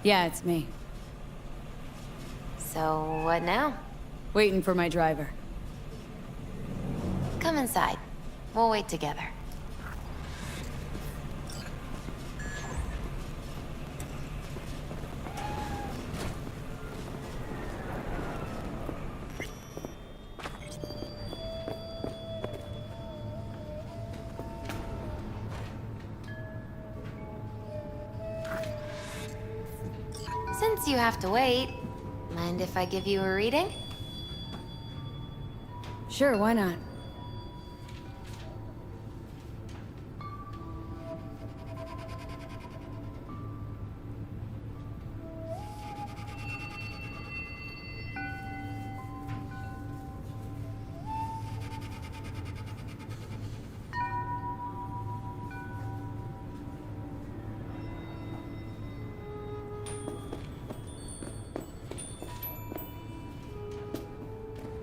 Yeah, it's me. So, what now? Waiting for my driver. Come inside. We'll wait together. Since you have to wait, mind if I give you a reading? Sure, why not?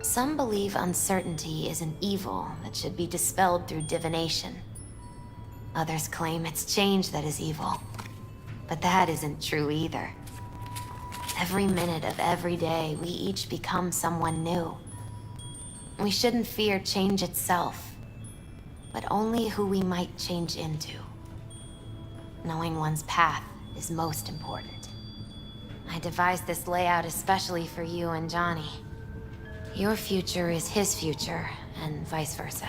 Some believe uncertainty is an evil that should be dispelled through divination. Others claim it's change that is evil. But that isn't true either. Every minute of every day, we each become someone new. We shouldn't fear change itself, but only who we might change into. Knowing one's path is most important. I devised this layout especially for you and Johnny. Your future is his future, and vice versa.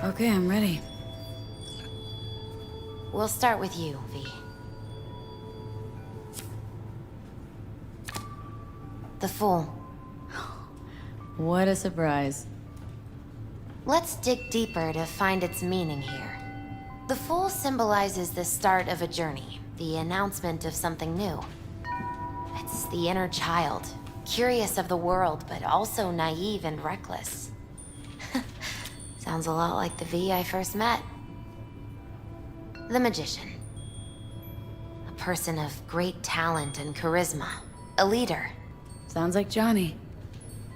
Okay, I'm ready. We'll start with you, V. The Fool. What a surprise. Let's dig deeper to find its meaning here. The Fool symbolizes the start of a journey, the announcement of something new. It's the inner child, curious of the world, but also naive and reckless. Sounds a lot like the V I first met. The Magician. A person of great talent and charisma. A leader. Sounds like Johnny.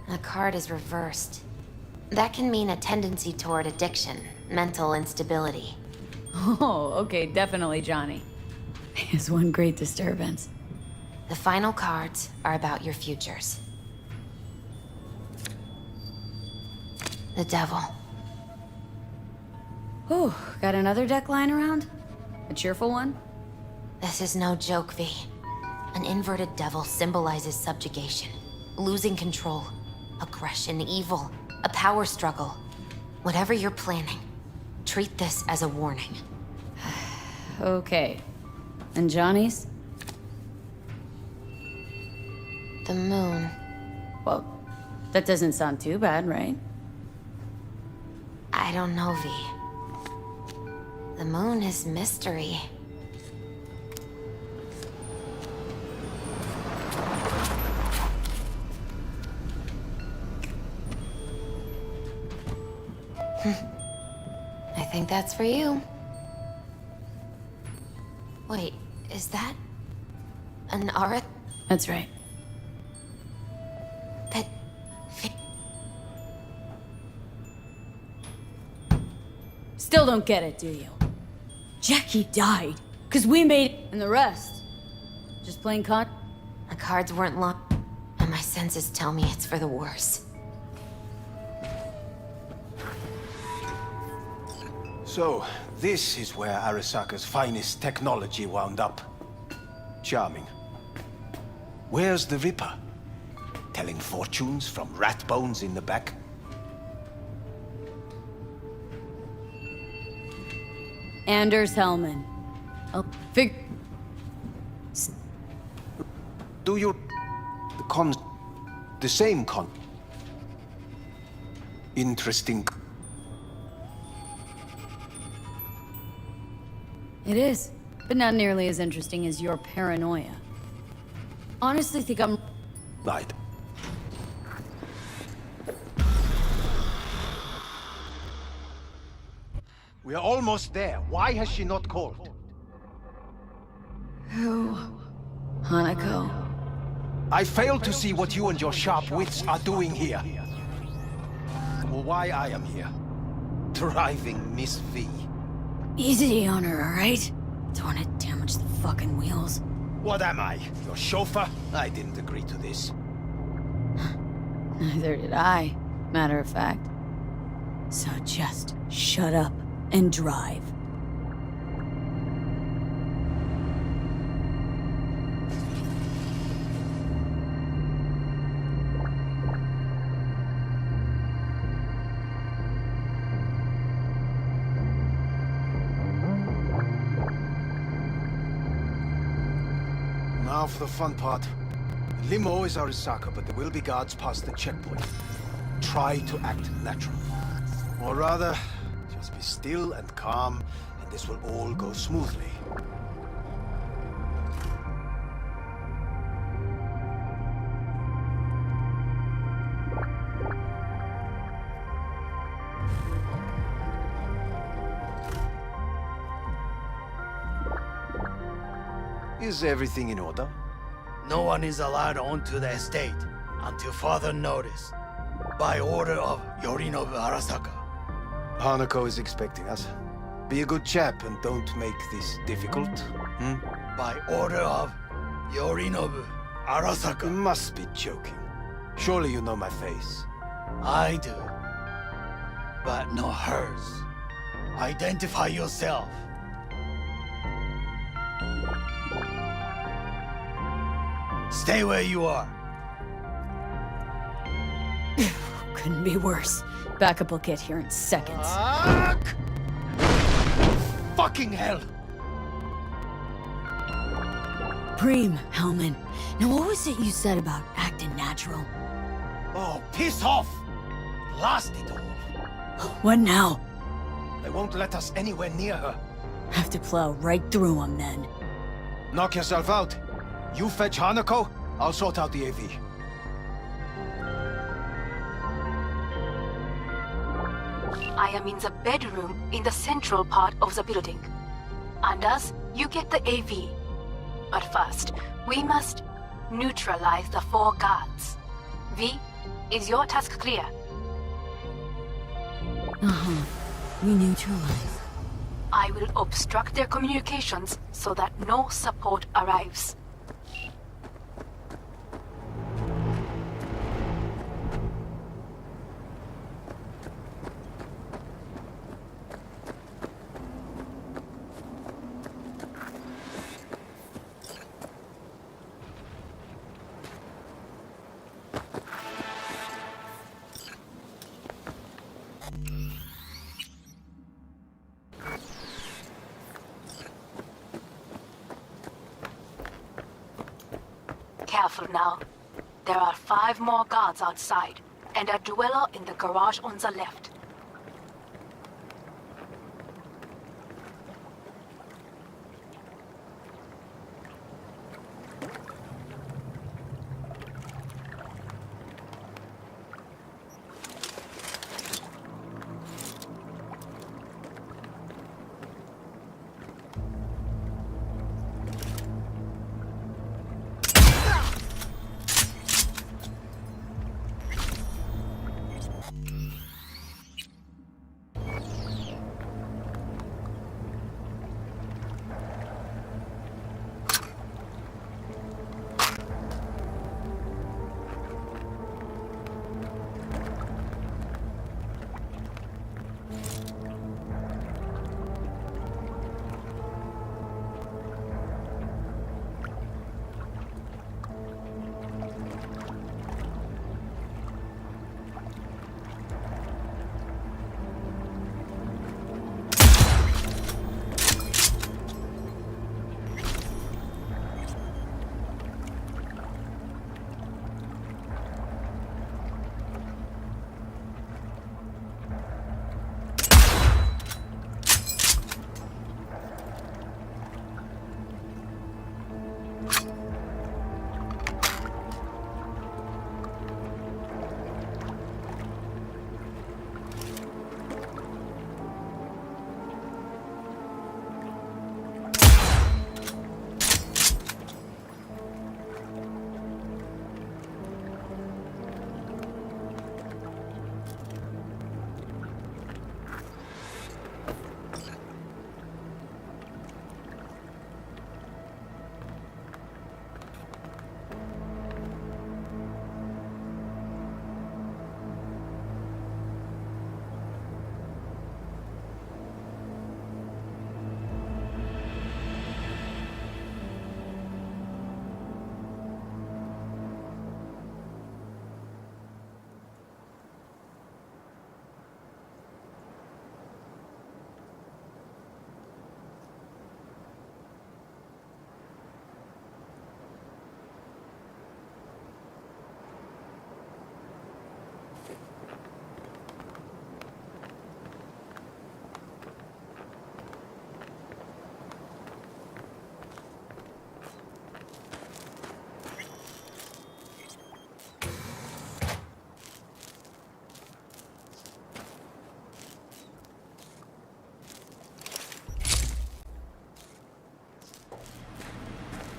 The card is reversed. That can mean a tendency toward addiction, mental instability. Oh, okay, definitely Johnny. He's one great disturbance. The final cards are about your futures. The Devil. Ooh, got another deck lying around? A cheerful one? This is no joke, V. An inverted devil symbolizes subjugation, losing control, aggression, evil, a power struggle. Whatever you're planning, treat this as a warning. Okay. And Johnny's? The Moon. Well, that doesn't sound too bad, right? I don't know, V. The Moon is mystery. I think that's for you. Wait, is that an aura? That's right. But... Still don't get it, do you? Jackie died, because we made... And the rest? Just plain con... The cards weren't locked, and my senses tell me it's for the worse. So, this is where Arasaka's finest technology wound up. Charming. Where's the Ripper? Telling fortunes from rat bones in the back? Anders Hellman. Oh, Do you... the same interesting... It is, but not nearly as interesting as your paranoia. Honestly think I'm... Right. We are almost there. Why has she not called? Who? Hanako. I fail to see what you and your sharp wits are doing here. Or why I am here. Driving Miss V. Easy on her, alright? Darn it, damage the fucking wheels. What am I? Your chauffeur? I didn't agree to this. Neither did I, matter of fact. So just shut up and drive. Now for the fun part. The limo is Arasaka, but there will be guards past the checkpoint. Try to act natural. Or rather, just be still and calm, and this will all go smoothly. Is everything in order? No one is allowed onto the estate until further notice. By order of Yorinobu Arasaka. Hanako is expecting us. Be a good chap and don't make this difficult. By order of Yorinobu You Arasaka. must be joking. Surely you know my face. I do. But not hers. Identify yourself. Stay where you are. Couldn't be worse. Backup will get here in seconds. Fuck! Fucking hell! Preem, Hellman. Now what was it you said about acting natural? Oh, piss off! Blast it all. What now? They won't let us anywhere near her. Have to plow right through them then. Knock yourself out. You fetch Hanako, I'll sort out the AV. I am in the bedroom in the central part of the building. Anders, you get the AV. But first, we must neutralize the 4 guards. V, is your task clear? We neutralize. I will obstruct their communications so that no support arrives. Careful now. There are 5 more guards outside, and a dweller in the garage on the left.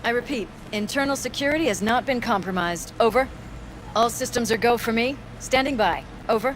I repeat, internal security has not been compromised. Over. All systems are go for me. Standing by. Over.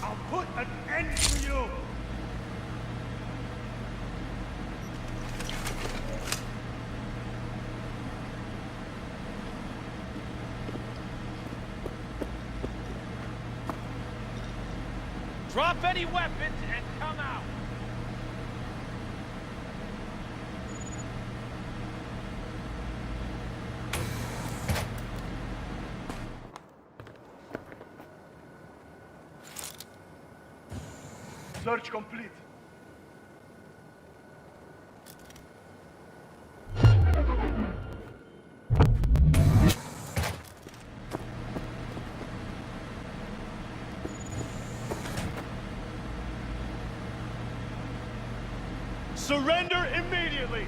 I'll put an end to you! Drop any weapons and come out! Search complete. Surrender immediately!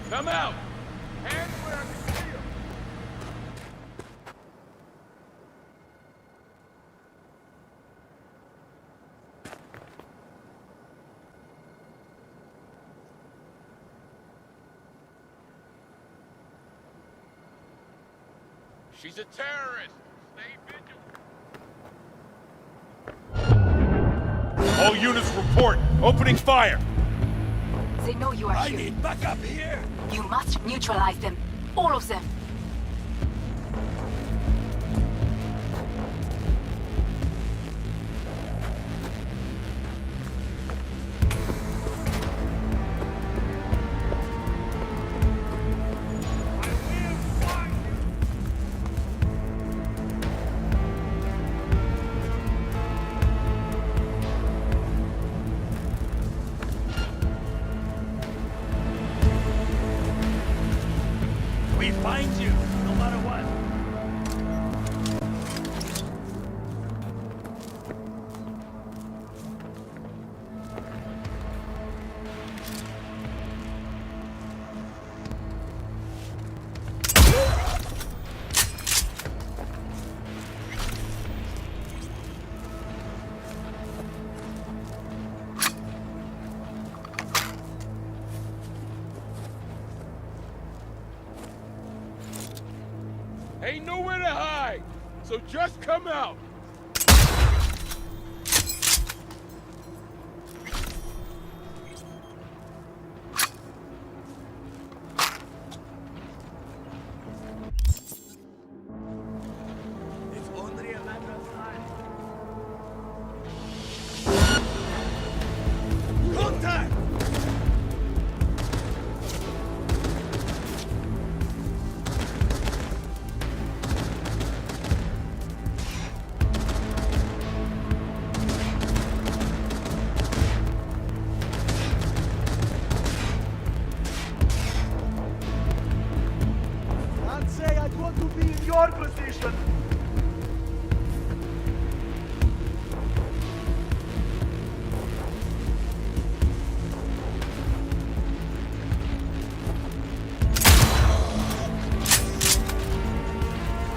Come out! Hands where I can see them! She's a terrorist! Stay vigilant! All units report! Opening fire! They know you are I here. need backup here! You must neutralize them. All of them. We find you, no matter what. Ain't nowhere to hide, so just come out. your position!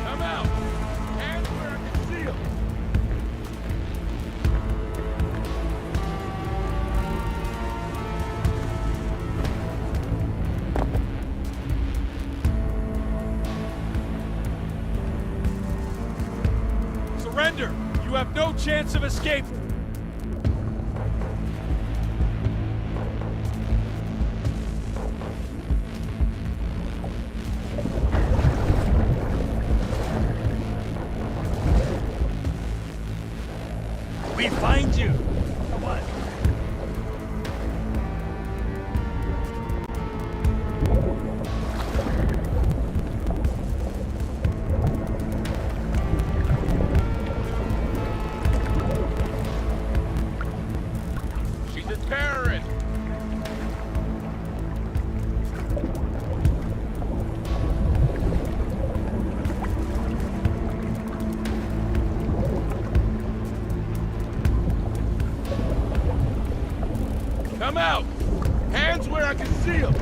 Come out! Hands where I can see them! Surrender! You have no chance of escape! We find you. Come on. She's a terrorist! Come out! Hands where I can see them!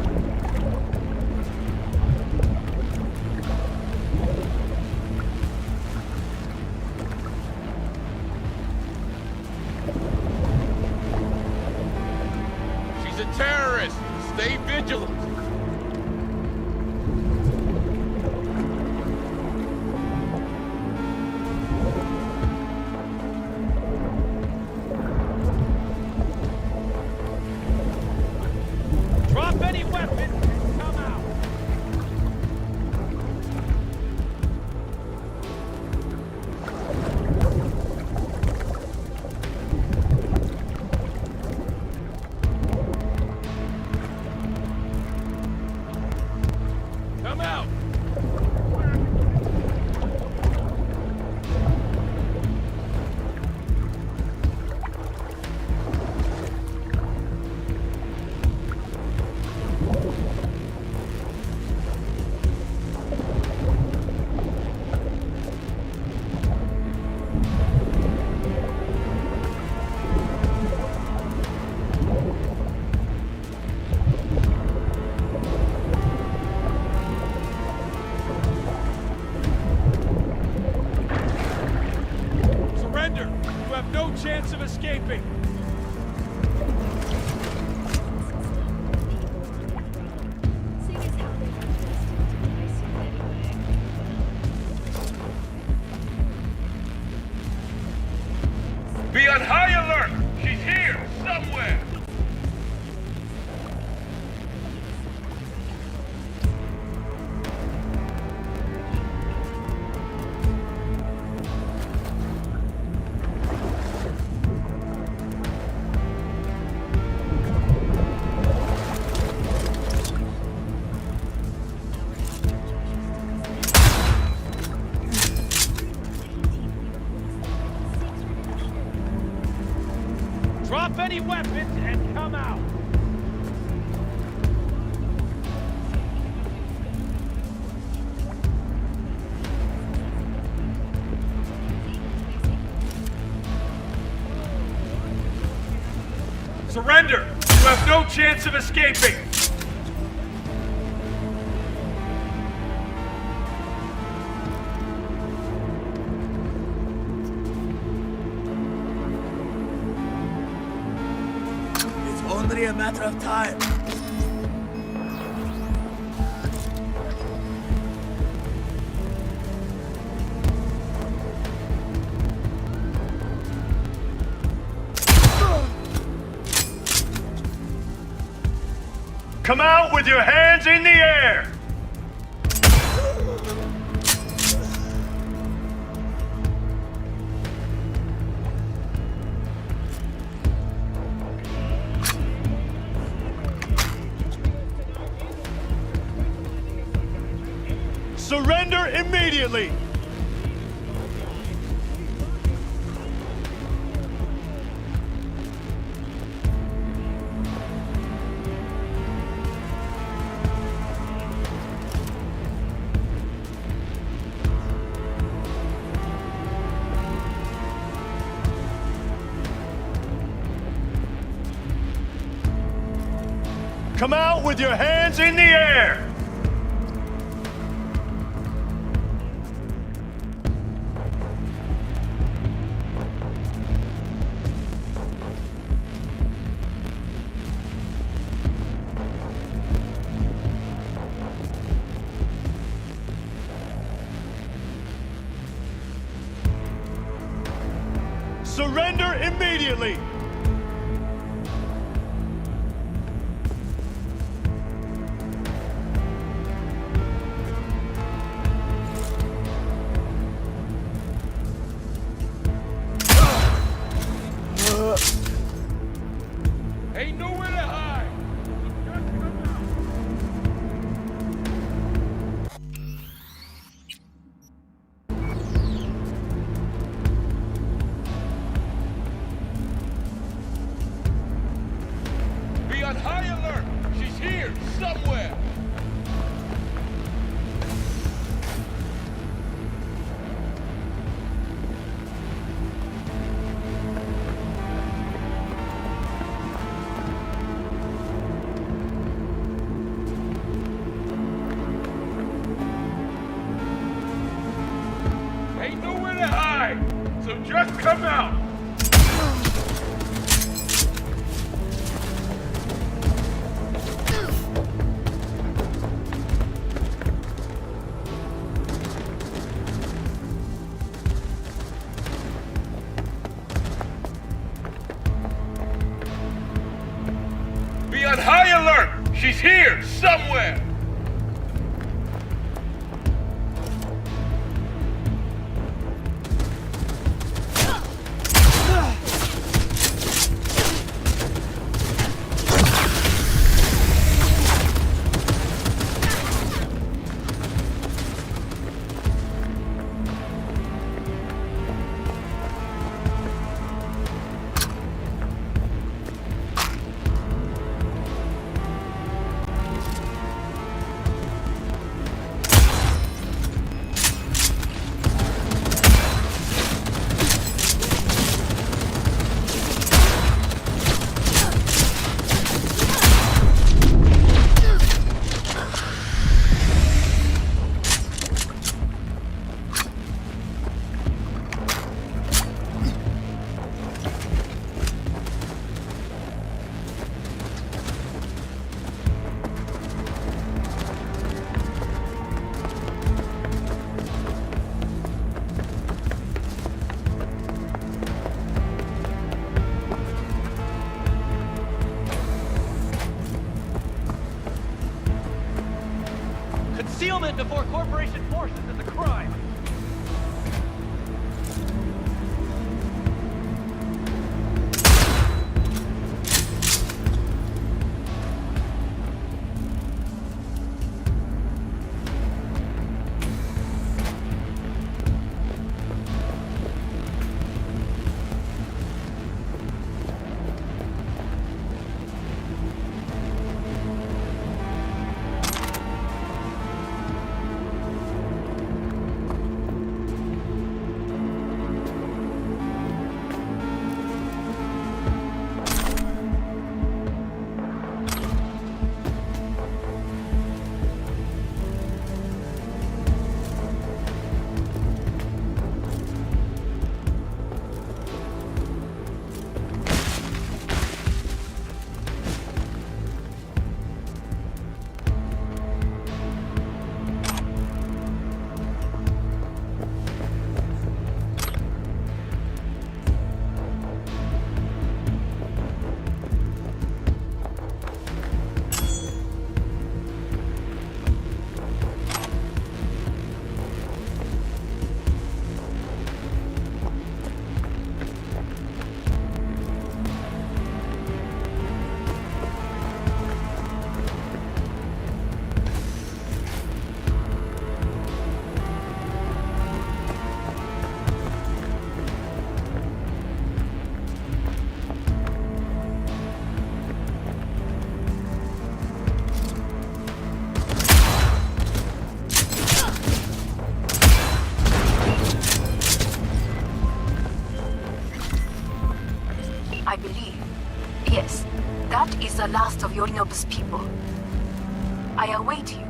She's a terrorist! Stay vigilant! Drop any weapons and come out! Come out! Surrender! You have no chance of escaping! Be on high alert! She's here, somewhere! Drop any weapons and come out! Surrender! You have no chance of escaping! It's only a matter of time. Come out with your hands in the air! Surrender immediately! Come out with your hands in the air! Surrender immediately! Ain't nowhere to hide. Just come out. Be on high alert. She's here somewhere. Ain't nowhere to hide. So just come out. Be on high alert! She's here, somewhere! Concealment before corporation forces is a crime. That is the last of Yorinobu's people. I await you.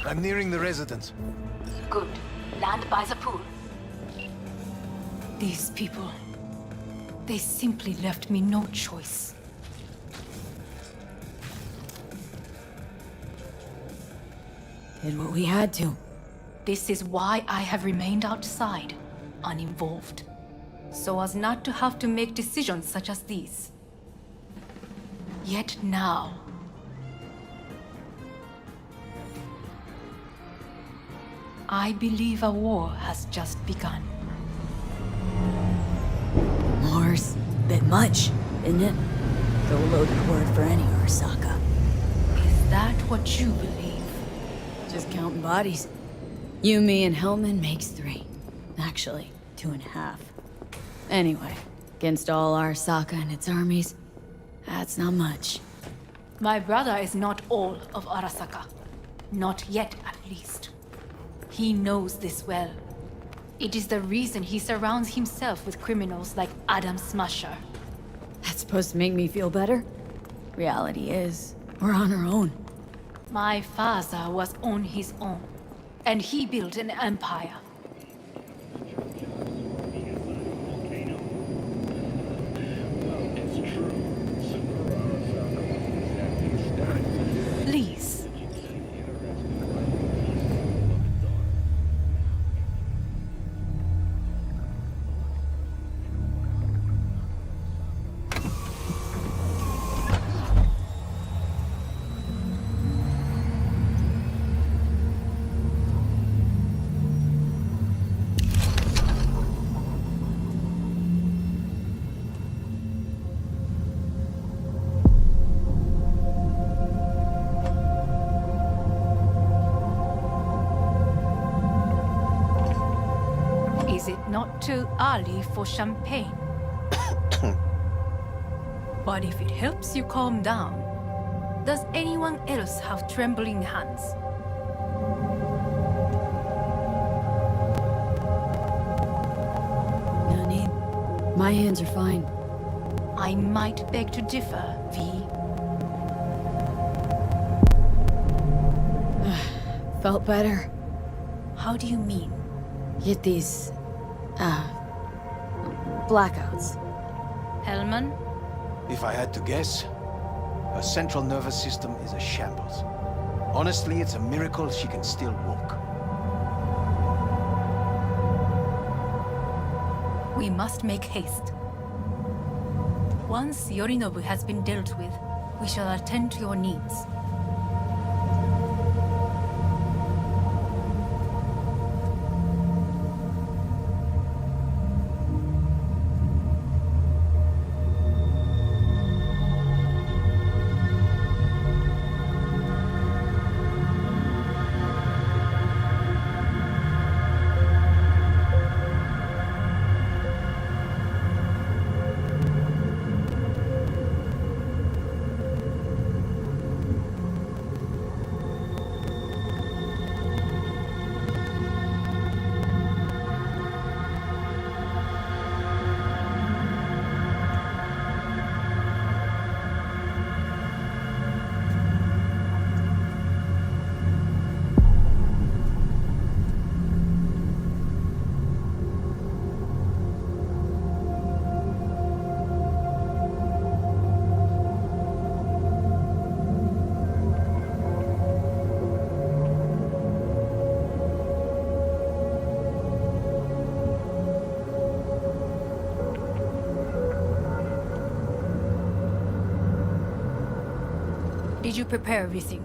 I'm nearing the residence. Good. Land by the pool. These people... they simply left me no choice. Did what we had to. This is why I have remained outside, uninvolved. So as not to have to make decisions such as these. Yet now... I believe a war has just begun. War's a bit much, isn't it? Though a loaded word for any Arasaka. Is that what you believe? Just counting bodies. You, me, and Hellman makes 3. Actually, 2.5. Anyway, against all Arasaka and its armies, that's not much. My brother is not all of Arasaka. Not yet, at least. He knows this well. It is the reason he surrounds himself with criminals like Adam Smasher. That's supposed to make me feel better? Reality is, we're on our own. My father was on his own, and he built an empire. Please. Is it not too early for champagne? But if it helps you calm down, does anyone else have trembling hands? No need. My hands are fine. I might beg to differ, V. Felt better. How do you mean? Get these... blackouts. Hellman? If I had to guess, her central nervous system is a shambles. Honestly, it's a miracle she can still walk. We must make haste. Once Yorinobu has been dealt with, we shall attend to your needs. Did you prepare everything?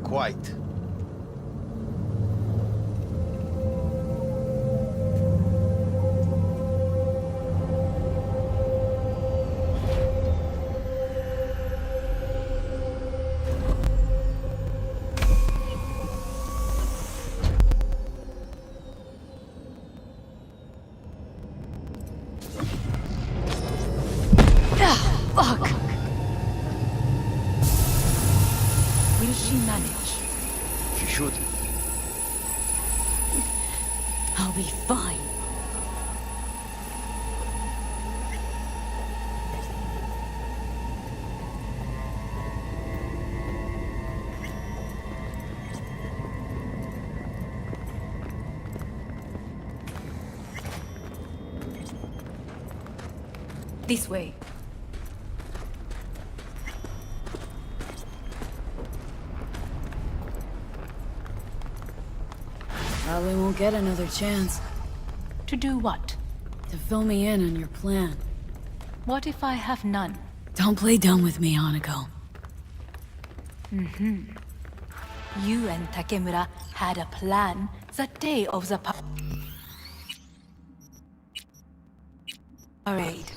Quite. She should. I'll be fine. This way. Probably won't get another chance To do what? to fill me in on your plan. What if I have none? Don't play dumb with me, Hanako. You and Takemura had a plan the day of the parade.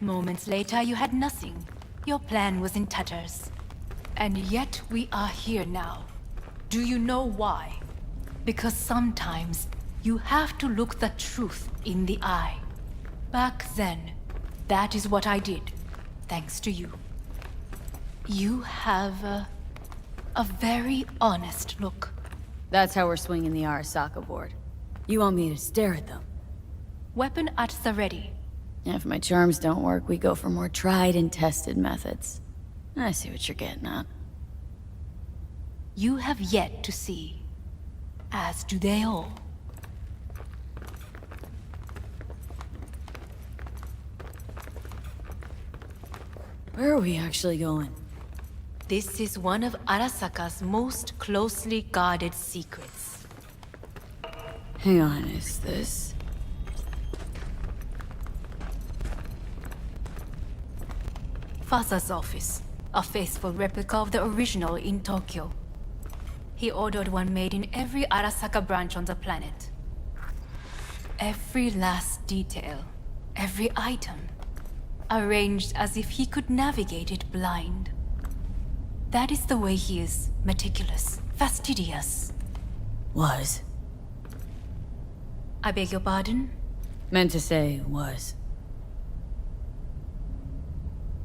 Moments later, you had nothing. Your plan was in tatters. And yet we are here now. Do you know why? Because sometimes you have to look the truth in the eye. Back then, that is what I did, thanks to you. You have a very honest look. That's how we're swinging the Arasaka board. You want me to stare at them? Weapon at the ready. If my charms don't work, we go for more tried and tested methods. I see what you're getting at. You have yet to see, as do they all. Where are we actually going? This is one of Arasaka's most closely guarded secrets. Hang on, is this... Father's office, a faithful replica of the original in Tokyo. He ordered one made in every Arasaka branch on the planet. Every last detail, every item, arranged as if he could navigate it blind. That is the way he is, meticulous, fastidious. Was. I beg your pardon? Meant to say was.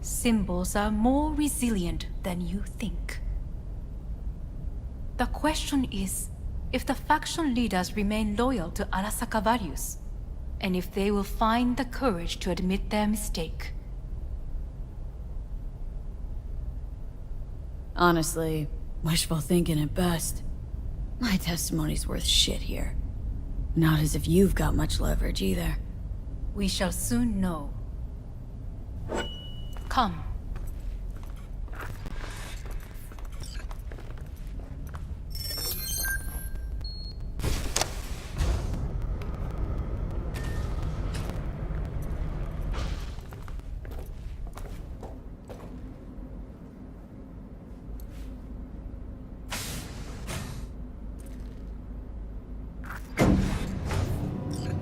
Symbols are more resilient than you think. The question is, if the faction leaders remain loyal to Arasaka values, and if they will find the courage to admit their mistake. Honestly, wishful thinking at best. My testimony's worth shit here. Not as if you've got much leverage either. We shall soon know. Come.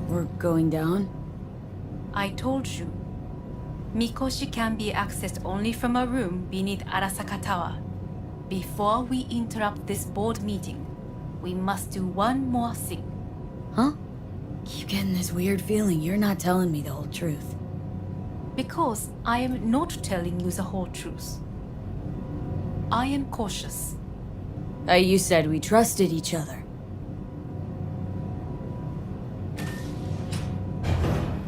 We're going down? I told you. Mikoshi can be accessed only from a room beneath Arasaka Tower. Before we interrupt this board meeting, we must do one more thing. Huh? Keep getting this weird feeling you're not telling me the whole truth. Because I am not telling you the whole truth. I am cautious. You said we trusted each other.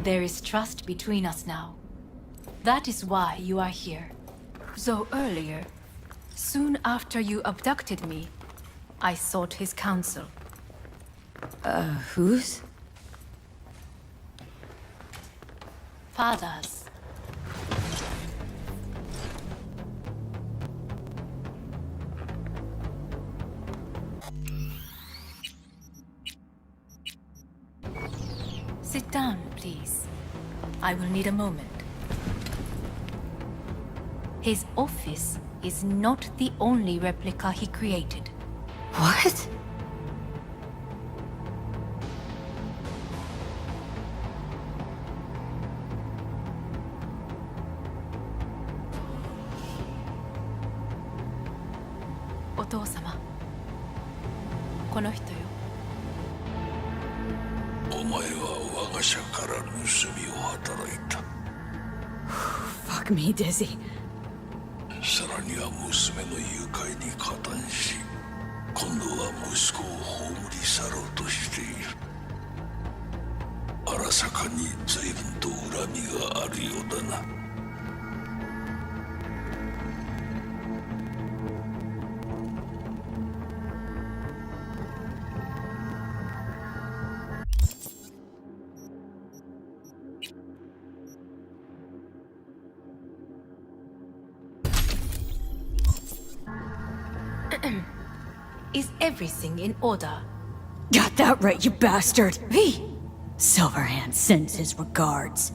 There is trust between us now. That is why you are here. So earlier, soon after you abducted me, I sought his counsel. Whose? Father's. Sit down, please. I will need a moment. His office is not the only replica he created. What? Otou-sama. この人よ。お前は我が社から盗みを働いた。Fuck me, Dizzy. さらには娘の誘拐に加担し、こ今度は息子を葬り去ろうとしている。荒坂に随分と恨みがあるようだな。Is everything in order? Got that right, you bastard! V! Silverhand sends his regards.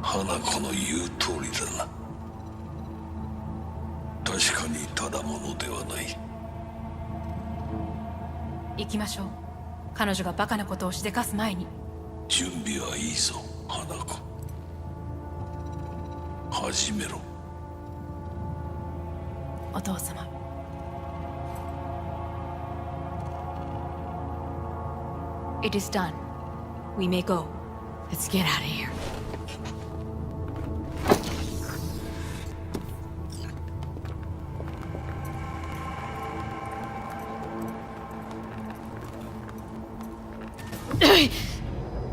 花子の言う通りだな。確かにただものではない。行きましょう。彼女がバカなことをしでかす前に。準備はいいぞ、花子。始めろ。お父様。It is done. We may go. Let's get out of here.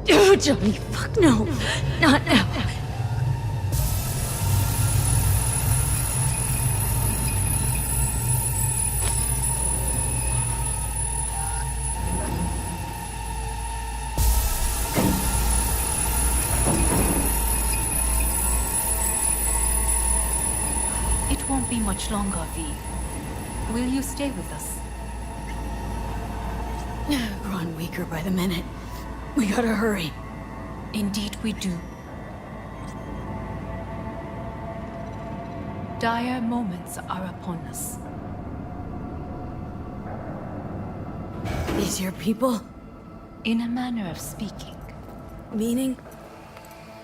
Oh, Johnny, fuck no. Not now. It won't be much longer, V. Will you stay with us? Growing weaker by the minute. We gotta hurry. Indeed we do. Dire moments are upon us. These your people? In a manner of speaking. Meaning?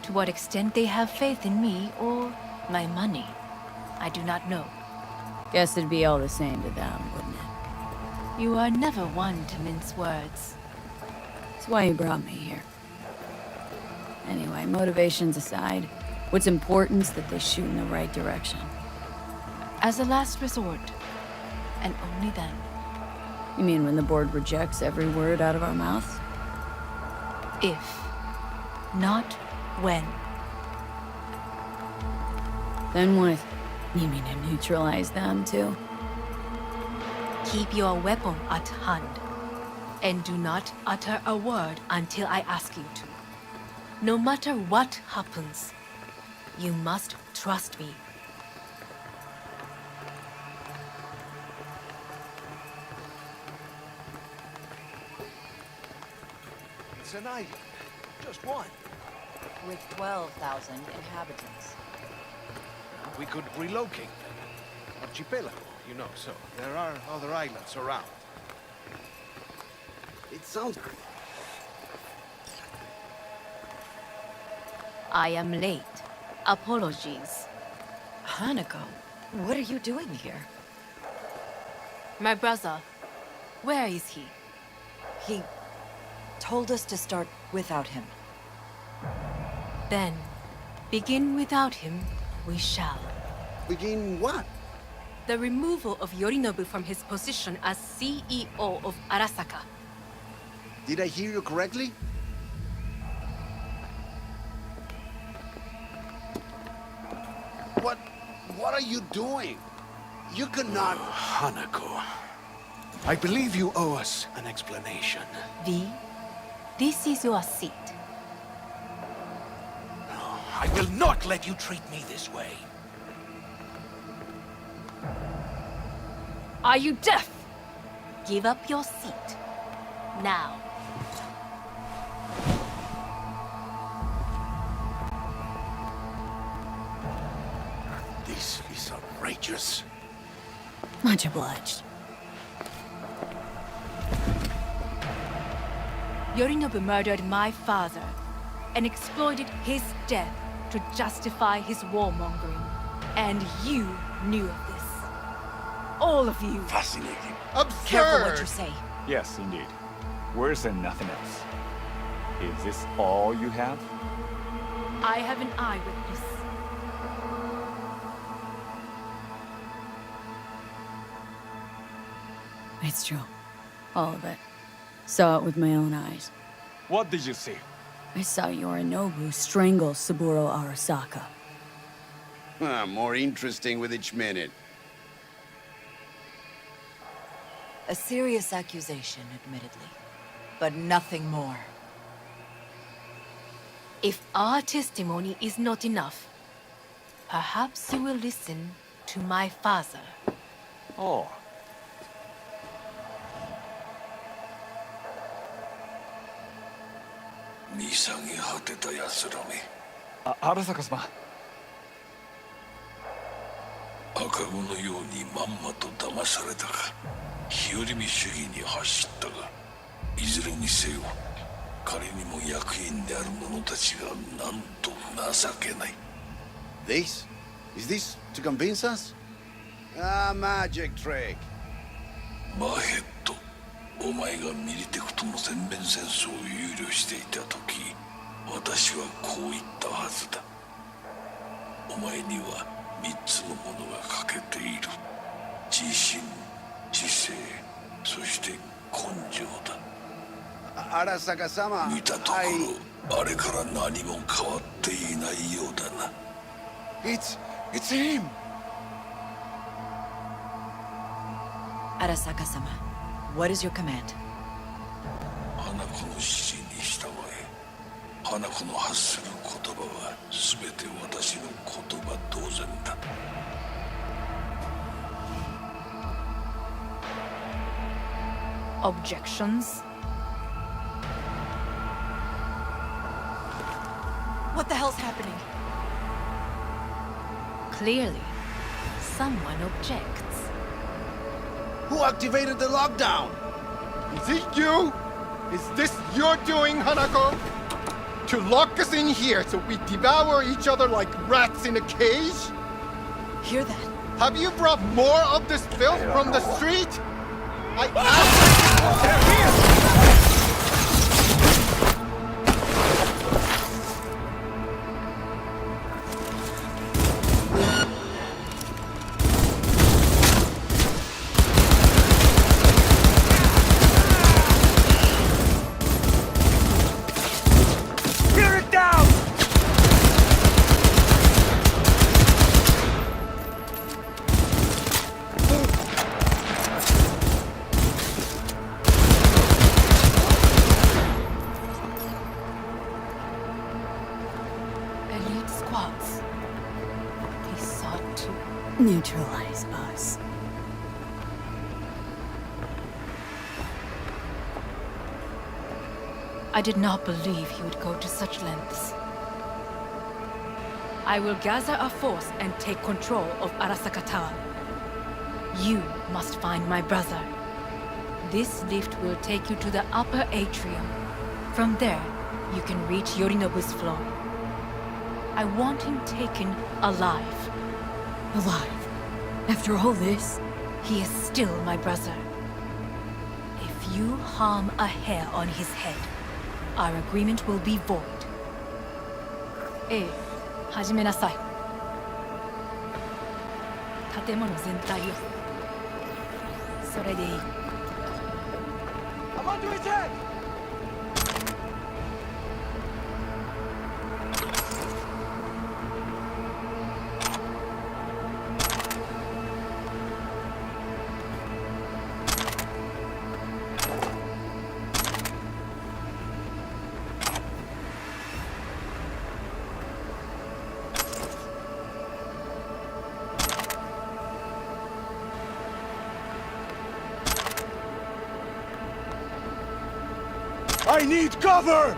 To what extent they have faith in me or my money, I do not know. Guess it'd be all the same to them, wouldn't it? You are never one to mince words. That's why you brought me here. Anyway, motivations aside, what's important is that they shoot in the right direction. As a last resort, and only then. You mean when the board rejects every word out of our mouths? If, not when. Then what? You mean to neutralize them, too? Keep your weapon at hand. And do not utter a word until I ask you to. No matter what happens, you must trust me. It's an island. Just one. With 12,000 inhabitants. We could relocate them. Archipelago, you know, so there are other islands around. It sounds... I am late. Apologies. Hanako, what are you doing here? My brother, where is he? He told us to start without him. Then, begin without him, we shall. Begin what? The removal of Yorinobu from his position as CEO of Arasaka. Did I hear you correctly? What are you doing? You cannot... Hanako, I believe you owe us an explanation. V, this is your seat. No, I will not let you treat me this way. Are you deaf? Give up your seat. Now. This is outrageous. Much obliged. Yorinobu murdered my father and exploited his death to justify his warmongering. And you knew of this. All of you. Fascinating. Absurd! Careful what you say. Yes, indeed. Worse than nothing else. Is this all you have? I have an eyewitness. It's true. All of it. Saw it with my own eyes. What did you see? I saw Yorinobu strangle Saburo Arasaka. More interesting with each minute. A serious accusation, admittedly. But nothing more. If our testimony is not enough, perhaps you will listen to my father. Oh. 미상이果てた奴らめ。荒坂様。赤子のようにまんまと騙されたか。日和見主義に走ったが、いずれにせよ、仮にも役員である者たちがなんと情けない。This? Is this to convince us? Magic trick. マーヘッド、お前がミリテクとの全面戦争を憂慮していた時、私はこう言ったはずだ。お前には3つのものが欠けている。自信、知性、そして根性だ。Arasaka-sama, 見たところ、あれから何も変わっていないようだな。It's him! Arasaka-sama, what is your command? 花子の指示に従え。花子の発する言葉は全て私の言葉同然だ。Objections? What the hell's happening? Clearly, someone objects. Who activated the lockdown? Is it you? Is this your doing, Hanako? To lock us in here so we devour each other like rats in a cage? Hear that? Have you brought more of this filth from the street? I asked you here! Elite squads. He sought to Neutralize us. I did not believe he would go to such lengths. I will gather a force and take control of Arasaka Tower. You must find my brother. This lift will take you to the upper atrium. From there, you can reach Yorinobu's floor. I want him taken alive. Alive? After all this? He is still my brother. If you harm a hair on his head, our agreement will be void. 始めなさい。建物全体を。それでいい。I'm under attack! I need cover!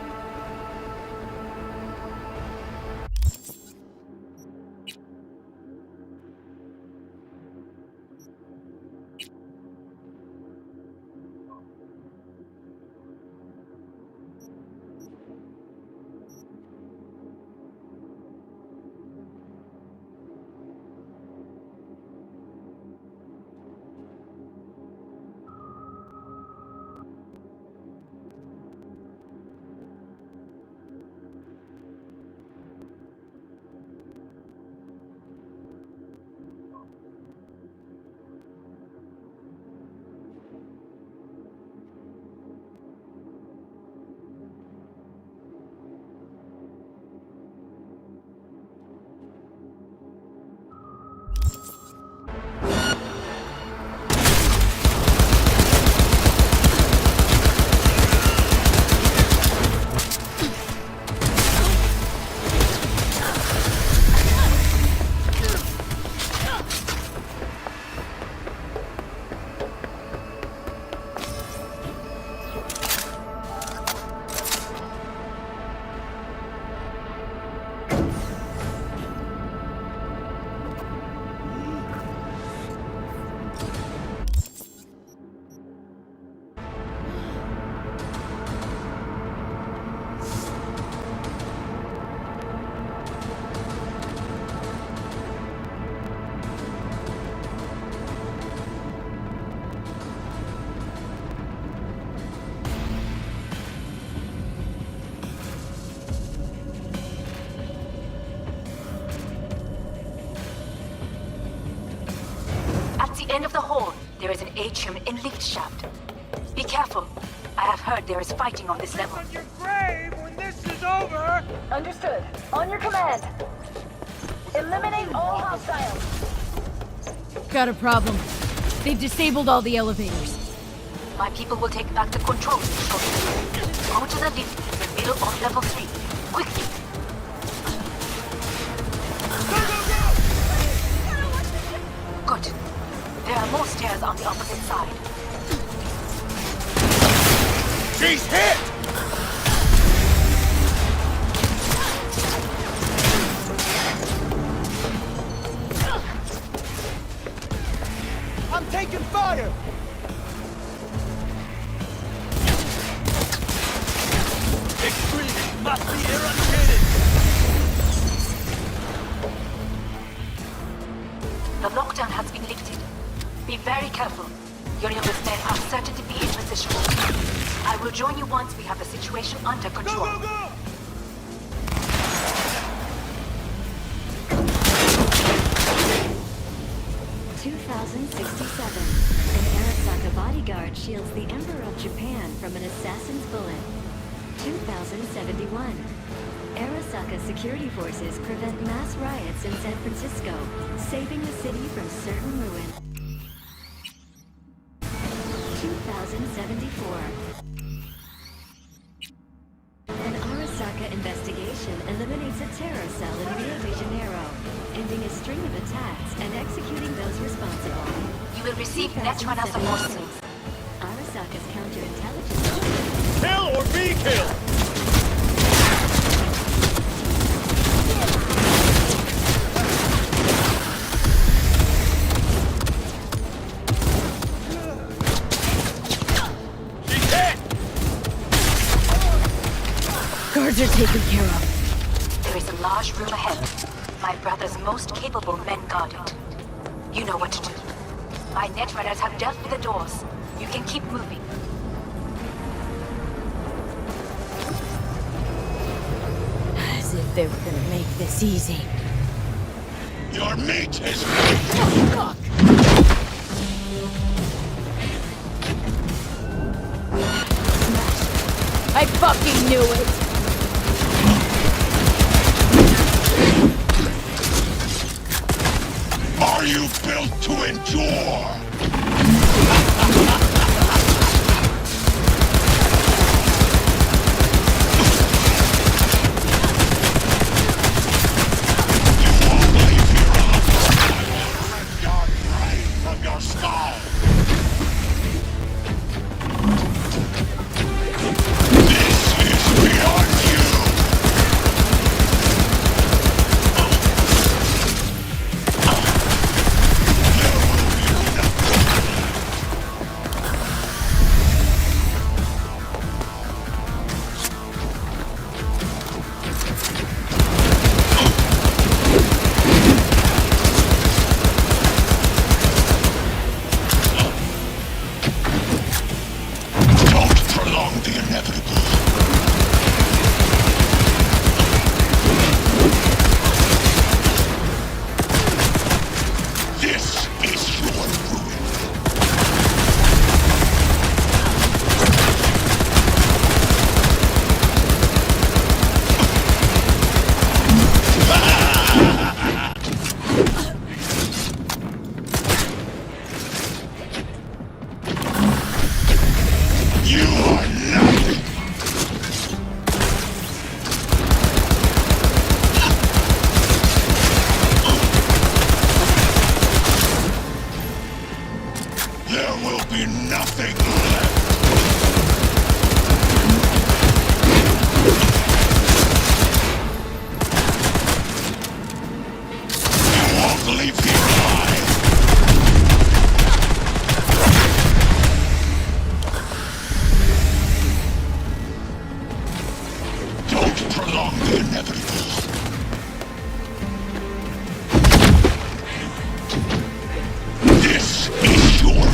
end of the hall, there is an atrium and lift shaft. Be careful. I have heard there is fighting on this level. On your grave when this is over! Understood. On your command. Eliminate all hostiles. Got a problem. They've disabled all the elevators. My people will take back the control shortly. Go to the lift in the middle of level 3. Quickly. Good. There are more stairs on the opposite side. She's hit! I'm taking fire! Extreme must be eradicated! The lockdown has been lifted. Be very careful. Yorinobu's men are certain to be in position. I will join you once we have the situation under control. Go, go, go! 2067. An Arasaka bodyguard shields the Emperor of Japan from an assassin's bullet. 2071. Arasaka security forces prevent mass riots in San Francisco, saving the city from certain ruin. 2074. An Arasaka investigation eliminates a terror cell in Rio de Janeiro, ending a string of attacks and executing those responsible. You will receive Netrunner support soon. Arasaka's counterintelligence... Kill or be killed! Guards are taken care of. There is a large room ahead. My brother's most capable men guard it. You know what to do. My Netrunners have dealt with the doors. You can keep moving. As if they were gonna make this easy. Your mate is... Fuck! I fucking knew it! Are you built to endure? You won't leave here alive. Rip your brain from your skull. This is beyond you. Don't prolong the inevitable. This is your ruin. You are nothing. There will be nothing left. You won't leave here alive. Don't prolong the inevitable. This is your ruin.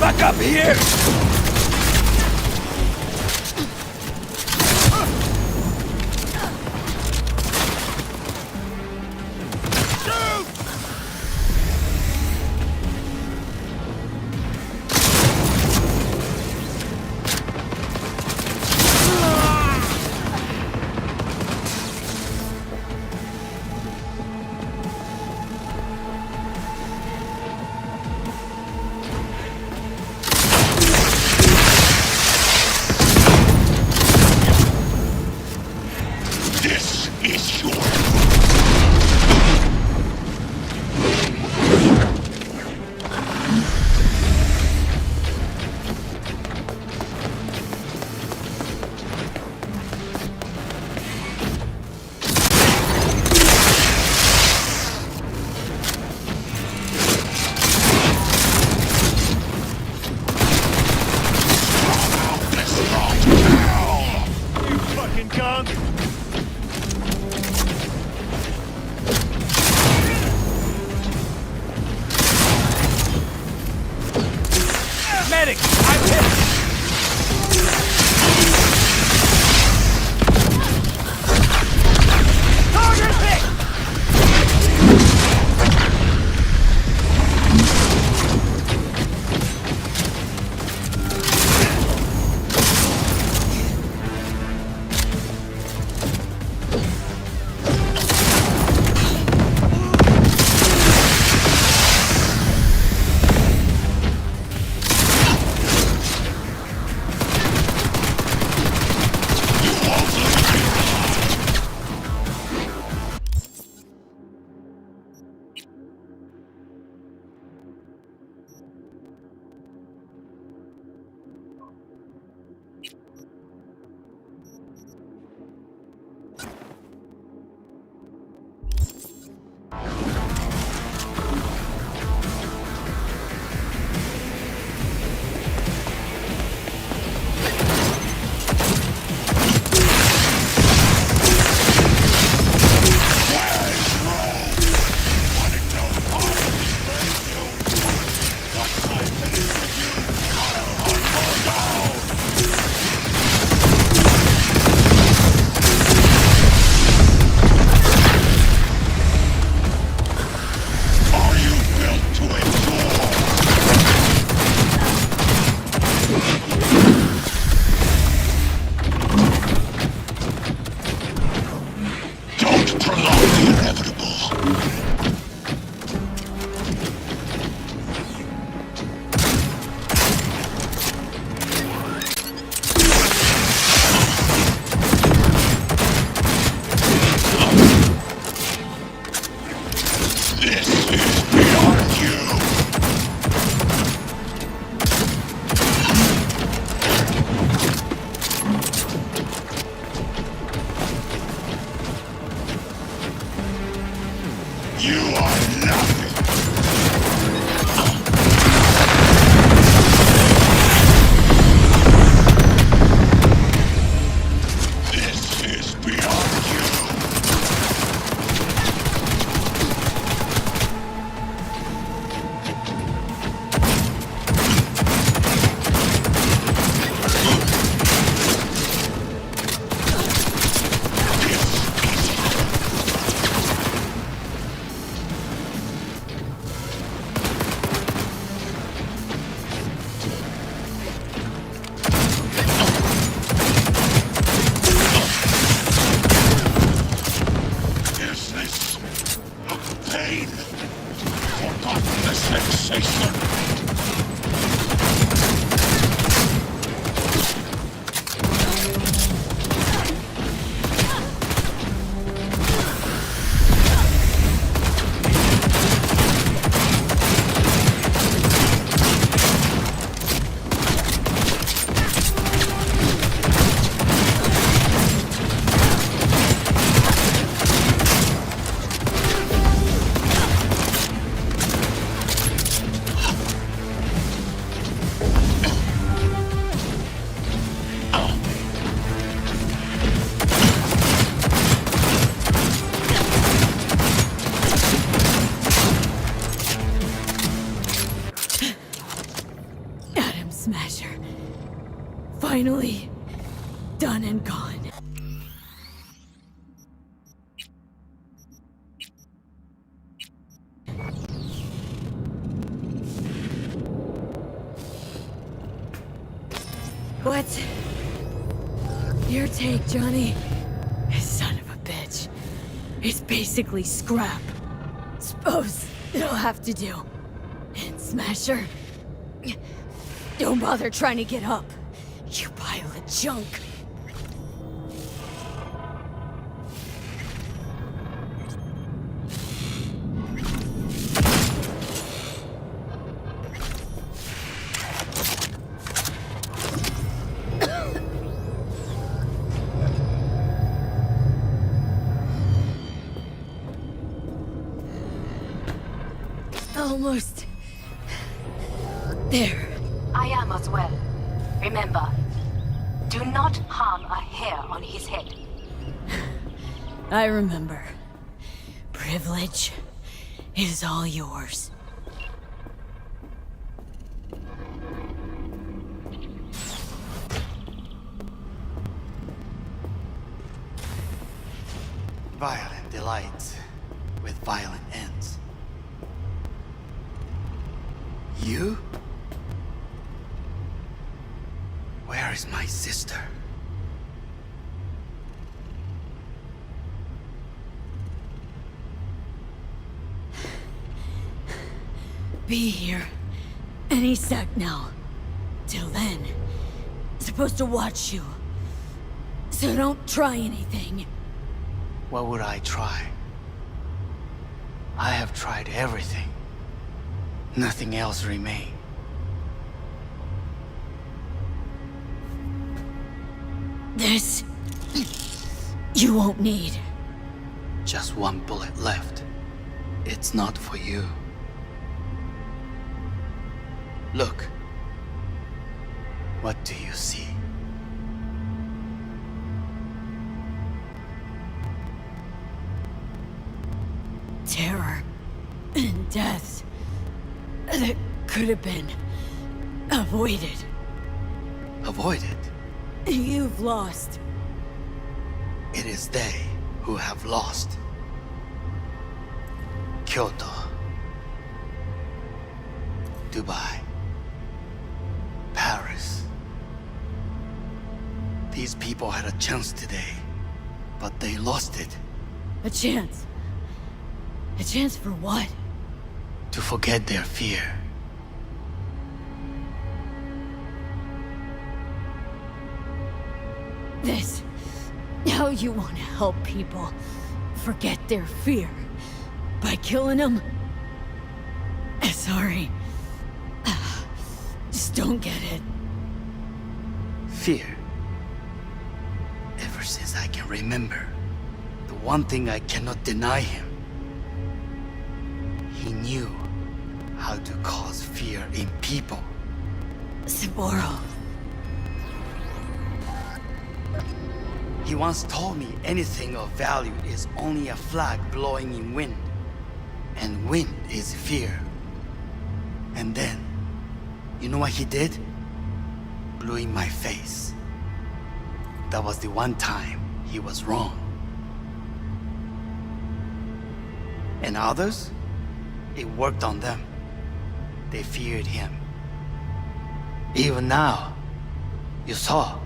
Back up here! finally done and gone. What? Your take, Johnny? Son of a bitch. It's basically scrap. Suppose it'll have to do. And Smasher? Don't bother trying to get up. You pile of junk. Almost there. I am as well. Remember, do not harm a hair on his head. I remember. Privilege is all yours. Violent delights with violent ends. You? Where is my sister? Be here any sec now. Till then, supposed to watch you. So don't try anything. What would I try? I have tried everything. Nothing else remains. This... you won't need. Just one bullet left. It's not for you. Look. What do you see? Terror and death that could have been avoided. Avoided? You've lost. It is they who have lost. Kyoto. Dubai. Paris. These people had a chance today, but they lost it. A chance? A chance for what? To forget their fear. This... how you want to help people forget their fear? By killing them? Sorry. Just don't get it. Fear. Ever since I can remember, the one thing I cannot deny him. He knew how to cause fear in people. Saburo. He once told me anything of value is only a flag blowing in wind. And wind is fear. And then, you know what he did? Blew in my face. That was the one time he was wrong. And others? It worked on them. They feared him. Even now, you saw.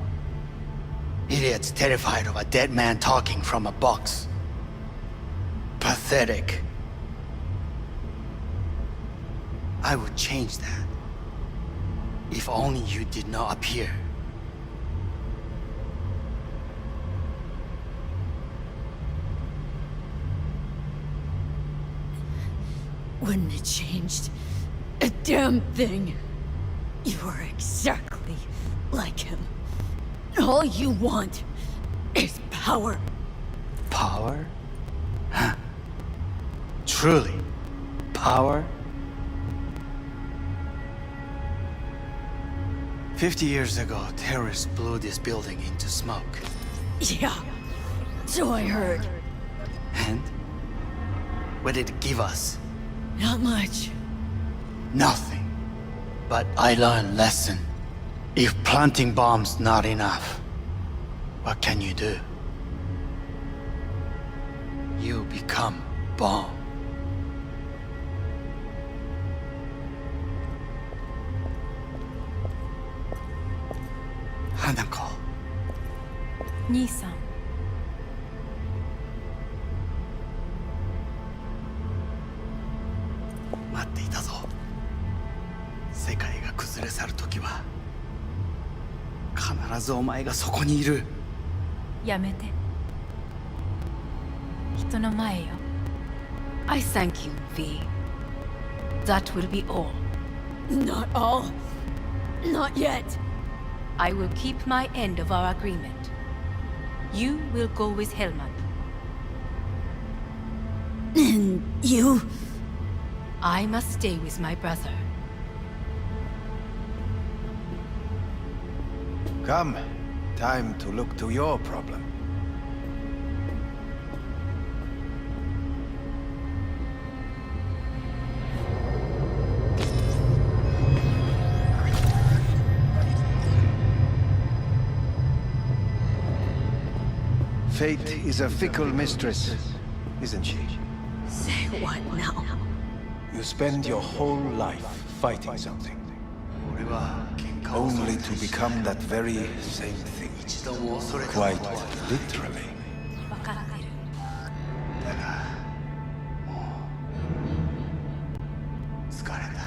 Idiots terrified of a dead man talking from a box. Pathetic. I would change that. If only you did not appear. Wouldn't have changed a damn thing. You are exactly like him. All you want is power. Power? Huh. Truly, power? 50 years ago, terrorists blew this building into smoke. Yeah, so I heard. And? What did it give us? Not much. Nothing. But I learned a lesson. If planting bombs not enough, what can you do? You become bomb. Hanako. 兄さん。待っていたぞ。世界が崩れ去る時は必ずお前がそこにいる。やめて。人の前よ。I thank you, V. That will be all. Not all. Not yet. I will keep my end of our agreement. You will go with Hellman. And you? I must stay with my brother. Come. Time to look to your problem. Fate is a fickle mistress, isn't she? Say what now? You spend your whole life fighting something, only to become that very same thing. Quite literally. わかってる。疲れた。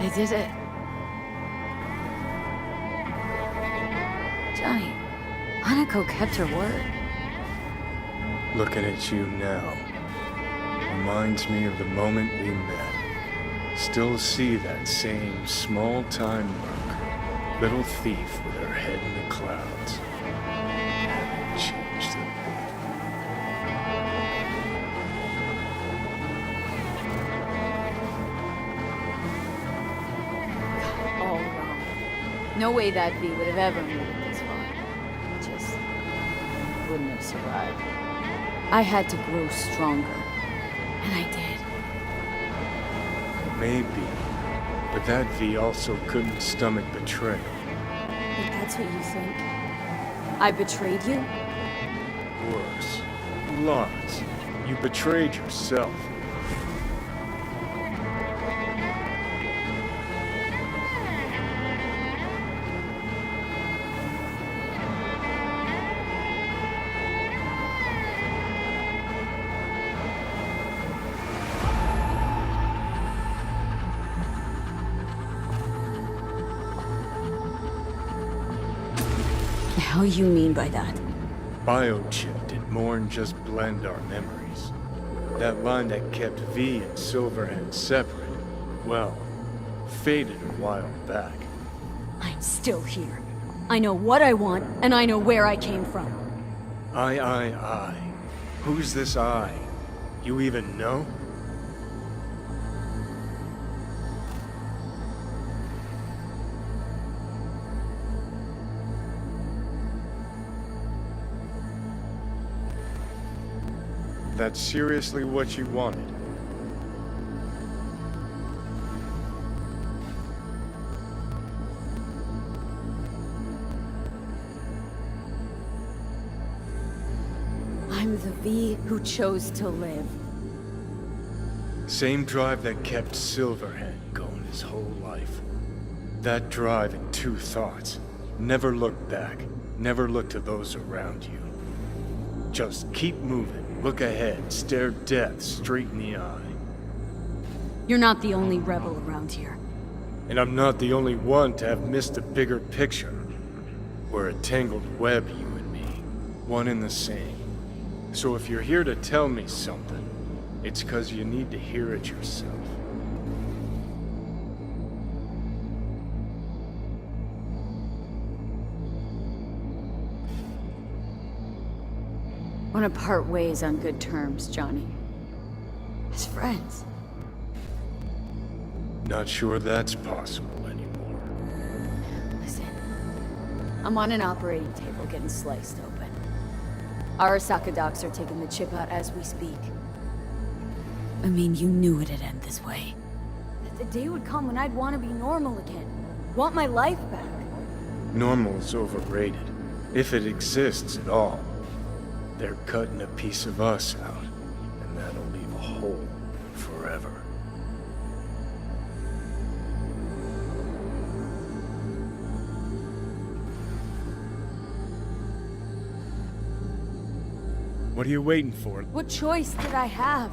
They did it. Johnny, Hanako kept her word. Looking at you now reminds me of the moment we met. Still see that same small-time merc, little thief with her head in the clouds. Haven't changed a bit. All wrong. No way that V would have ever made it this far. Just wouldn't have survived. I had to grow stronger. And I did. Maybe. But that V also couldn't stomach betrayal. If that's what you think, I betrayed you? Worse. Lots. You betrayed yourself. How you mean by that? Biochip did more than just blend our memories. That line that kept V and Silverhand separate, well, faded a while back. I'm still here. I know what I want, and I know where I came from. I. Who's this I? You even know? That's seriously what you wanted? I'm the V who chose to live. Same drive that kept Silverhead going his whole life. That drive and two thoughts. Never look back. Never look to those around you. Just keep moving. Look ahead. Stare death straight in the eye. You're not the only rebel around here. And I'm not the only one to have missed the bigger picture. We're a tangled web, you and me. One and the same. So if you're here to tell me something, it's 'cause you need to hear it yourself. Want to part ways on good terms, Johnny. As friends. Not sure that's possible anymore. Listen. I'm on an operating table getting sliced open. Arasaka docs are taking the chip out as we speak. I mean, you knew it'd end this way. That the day would come when I'd want to be normal again. Want my life back. Normal's overrated. If it exists at all. They're cutting a piece of us out, and that'll leave a hole forever. What are you waiting for? What choice did I have?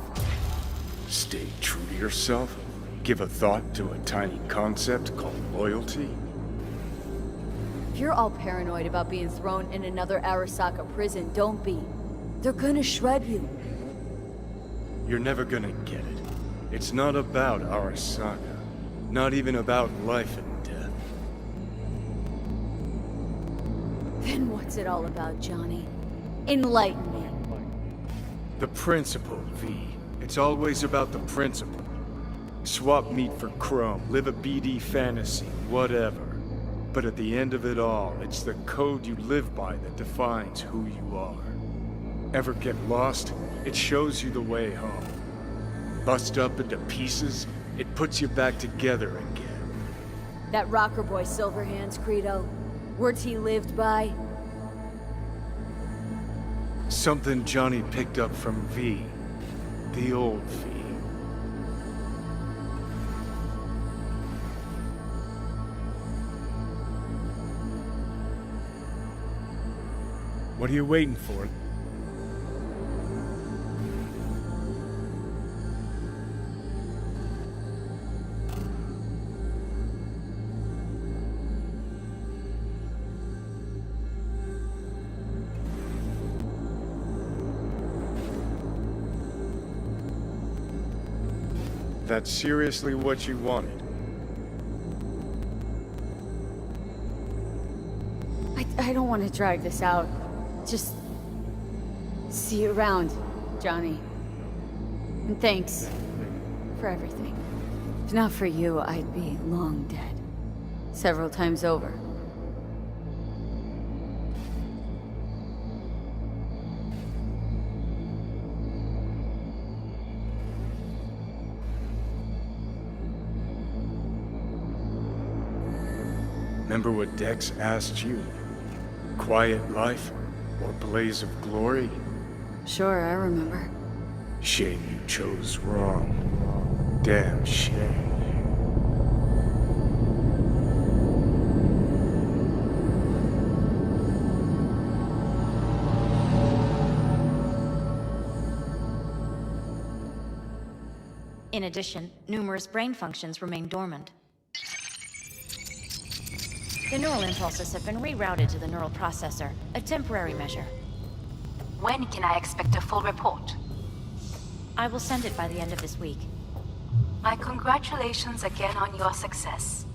Stay true to yourself? Give a thought to a tiny concept called loyalty? If you're all paranoid about being thrown in another Arasaka prison, don't be. They're gonna shred you. You're never gonna get it. It's not about Arasaka. Not even about life and death. Then what's it all about, Johnny? Enlighten me. The principle, V. It's always about the principle. Swap meat for chrome, live a BD fantasy, whatever. But at the end of it all, it's the code you live by that defines who you are. Ever get lost? It shows you the way home. Bust up into pieces, it puts you back together again. That rocker boy Silverhand's credo, words he lived by. Something Johnny picked up from V. The old V. What are you waiting for? That's seriously what you wanted? I don't want to drag this out. Just see you around, Johnny. And thanks for everything. If not for you, I'd be long dead. Several times over. Remember what Dex asked you? Quiet life or blaze of glory? Sure, I remember. Shame you chose wrong. Damn shame. In addition, numerous brain functions remain dormant. The neural impulses have been rerouted to the neural processor, a temporary measure. When can I expect a full report? I will send it by the end of this week. My congratulations again on your success.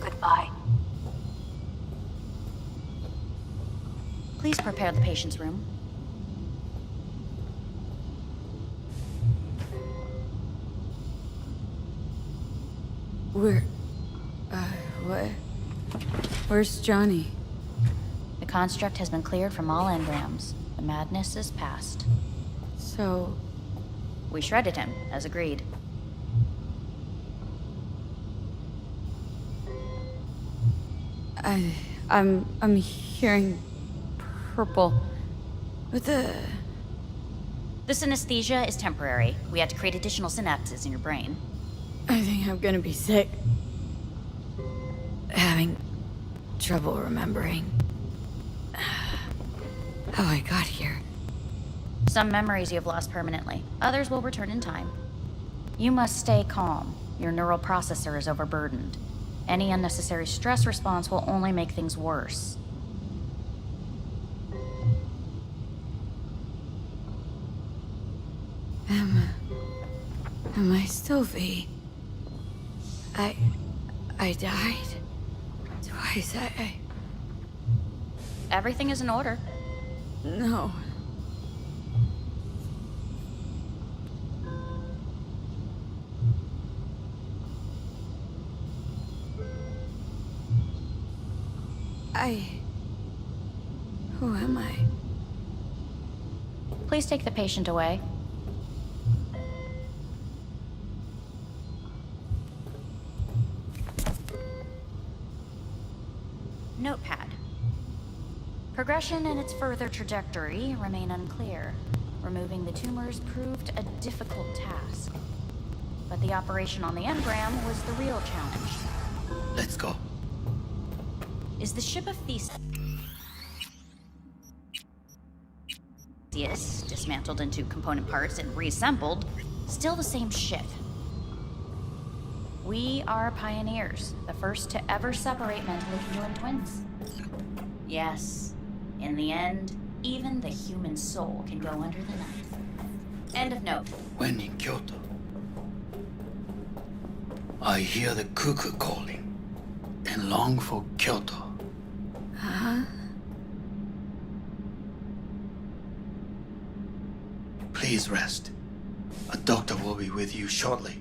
Goodbye. Please prepare the patient's room. What? Where's Johnny? The construct has been cleared from all engrams. The madness is past. So... We shredded him, as agreed. I'm hearing purple. What the... The synesthesia is temporary. We had to create additional synapses in your brain. I think I'm gonna be sick. Having trouble remembering how I got here. Some memories you have lost permanently. Others will return in time. You must stay calm. Your neural processor is overburdened. Any unnecessary stress response will only make things worse. Am I still V? I died twice. Everything is in order. No. Who am I? Please take the patient away. Notepad. Progression and its further trajectory remain unclear. Removing the tumors proved a difficult task. But the operation on the engram was the real challenge. Let's go. Is the ship of Theseus dismantled into component parts and reassembled still the same ship? We are pioneers, the first to ever separate mentally human twins. Yes, in the end, even the human soul can go under the knife. End of note. When in Kyoto, I hear the cuckoo calling and long for Kyoto. Huh? Please rest. A doctor will be with you shortly.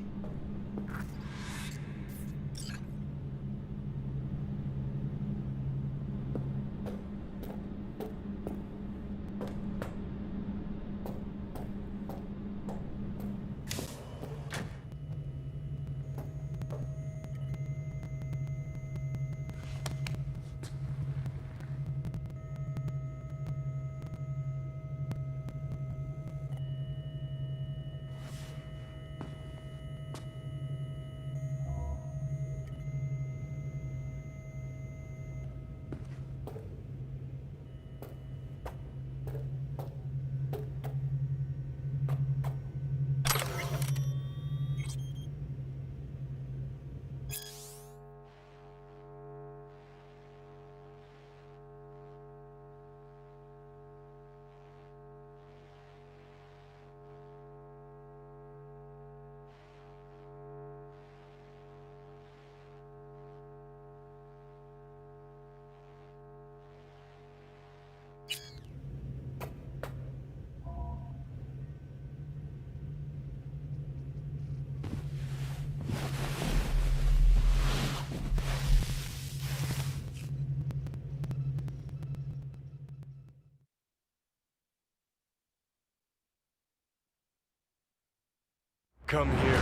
Come here.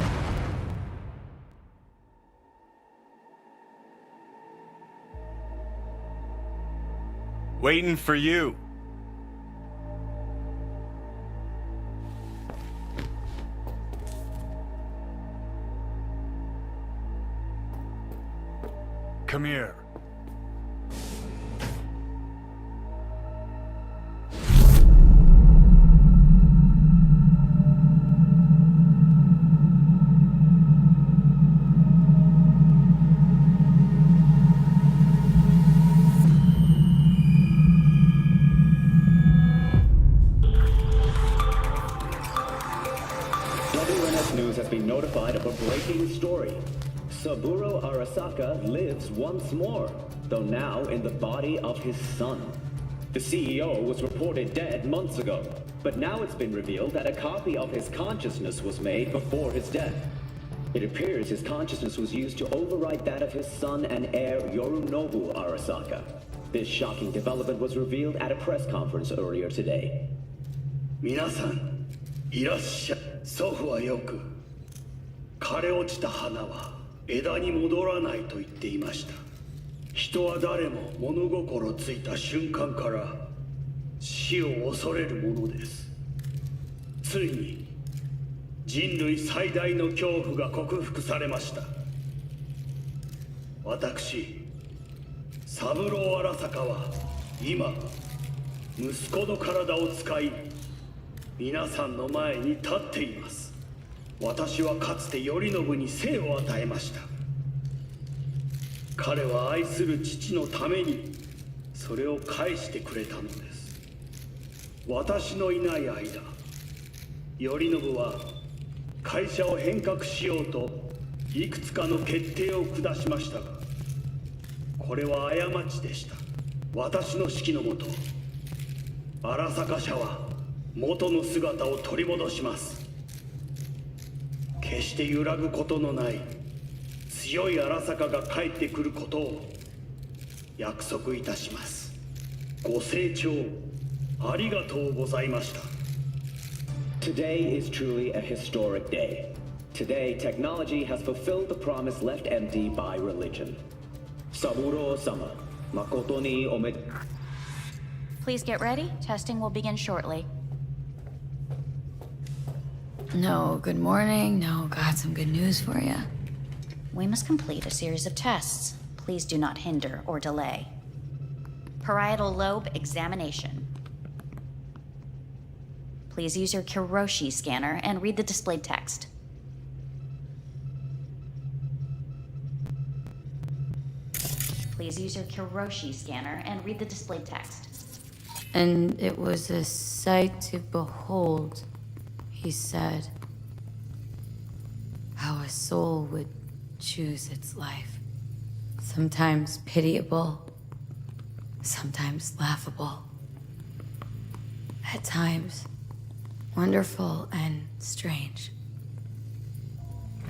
Waiting for you. Come here. Notified of a breaking story. Saburo Arasaka lives once more, though now in the body of his son. The CEO was reported dead months ago, but now it's been revealed that a copy of his consciousness was made before his death. It appears his consciousness was used to override that of his son and heir Yorunobu Arasaka. This shocking development was revealed at a press conference earlier today. 皆さん、いらっしゃい。祖父はよく枯れ落ちた花は枝に戻らないと言っていました。人は誰も物心ついた瞬間から死を恐れるものです。ついに人類最大の恐怖が克服されました。私三郎荒坂は今息子の体を使い皆さんの前に立っています。私はかつて頼信に生を与えました。彼は愛する父のためにそれを返してくれたのです。私のいない間、頼信は会社を変革しようといくつかの決定を下しましたが、これは過ちでした。私の指揮のもと、荒坂社は元の姿を取り戻します。決して揺らぐことのない強い荒坂が帰ってくることを約束いたします。ご清聴ありがとうございました。 Today is truly a historic day. Today, technology has fulfilled the promise left empty by religion. Saburo-sama, makoto ni omed... Please get ready. Testing will begin shortly. No, good morning. No, got some good news for you. We must complete a series of tests. Please do not hinder or delay. Parietal lobe examination. Please use your Kiroshi scanner and read the displayed text. Please use your Kiroshi scanner and read the displayed text. And it was a sight to behold, he said, how a soul would choose its life. Sometimes pitiable, sometimes laughable. At times, wonderful and strange.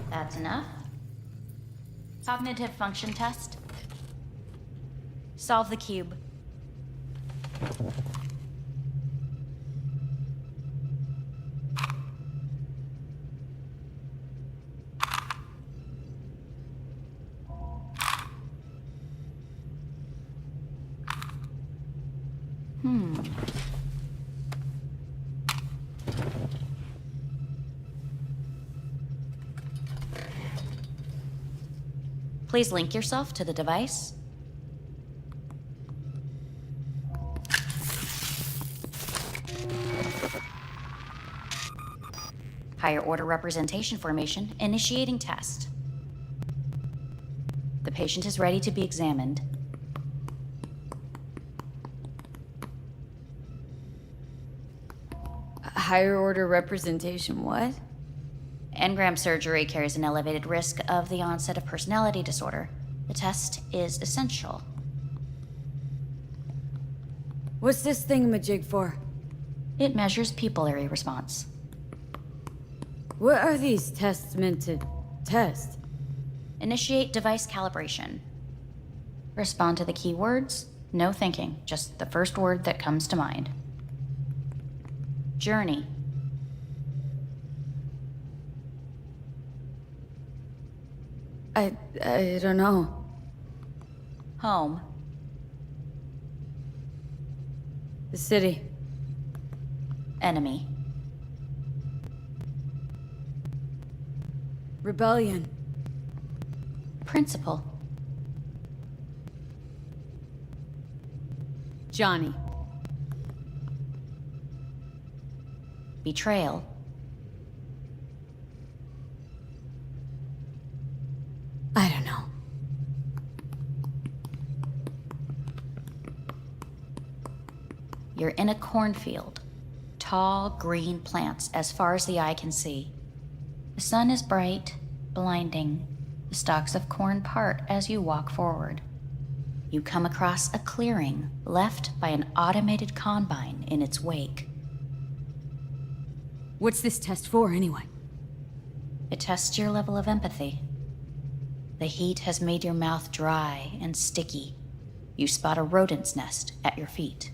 That's enough. Cognitive function test. Solve the cube. Please link yourself to the device. Higher order representation formation, initiating test. The patient is ready to be examined. Higher order representation, what? Engram surgery carries an elevated risk of the onset of personality disorder. The test is essential. What's this thingamajig for? It measures pupillary response. What are these tests meant to test? Initiate device calibration. Respond to the keywords. No thinking, just the first word that comes to mind. Journey. I don't know. Home. The city. Enemy. Rebellion. Principal. Johnny. Betrayal. I don't know. You're in a cornfield. Tall, green plants as far as the eye can see. The sun is bright, blinding. The stalks of corn part as you walk forward. You come across a clearing left by an automated combine in its wake. What's this test for, anyway? It tests your level of empathy. The heat has made your mouth dry and sticky. You spot a rodent's nest at your feet.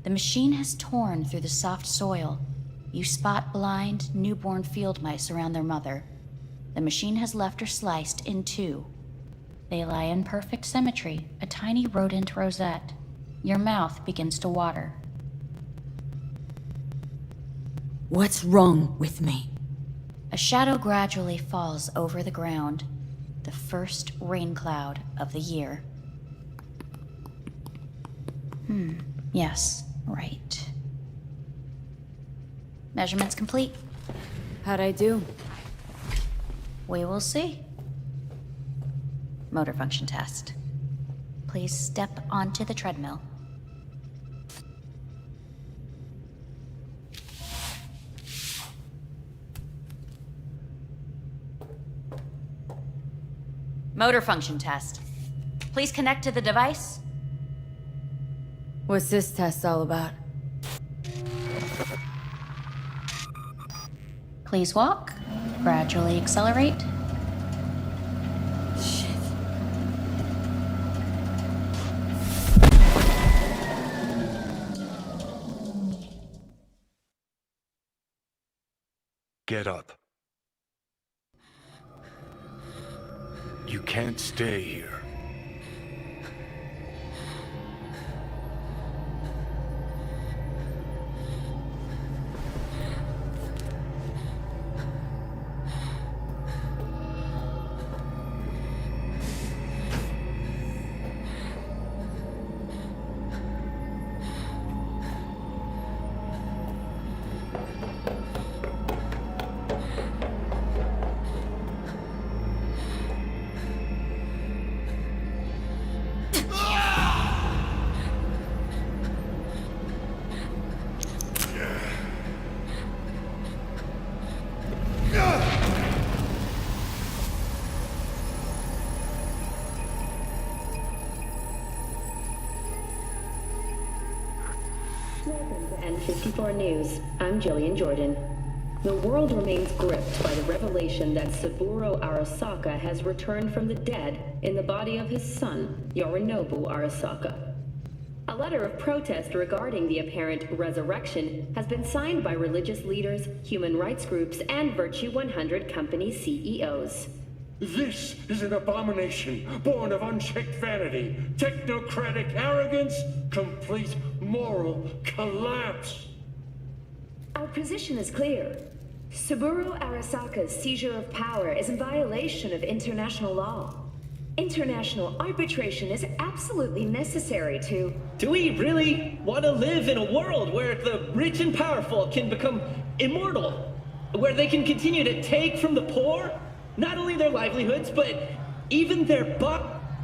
The machine has torn through the soft soil. You spot blind, newborn field mice around their mother. The machine has left her sliced in two. They lie in perfect symmetry, a tiny rodent rosette. Your mouth begins to water. What's wrong with me? A shadow gradually falls over the ground. The first rain cloud of the year. Yes, right. Measurements complete. How'd I do? We will see. Motor function test. Please step onto the treadmill. Motor function test. Please connect to the device. What's this test all about? Please walk. Gradually accelerate. Shit. Get up. You can't stay here. And 54 News. I'm Jillian Jordan. The world remains gripped by the revelation that Saburo Arasaka has returned from the dead in the body of his son, Yorinobu Arasaka. A letter of protest regarding the apparent resurrection has been signed by religious leaders, human rights groups, and Virtue 100 company CEOs. This is an abomination born of unchecked vanity, technocratic arrogance, complete moral collapse. Our position is clear. Saburo Arasaka's seizure of power is in violation of international law. International arbitration is absolutely necessary to... Do we really want to live in a world where the rich and powerful can become immortal? Where they can continue to take from the poor? Not only their livelihoods, but even their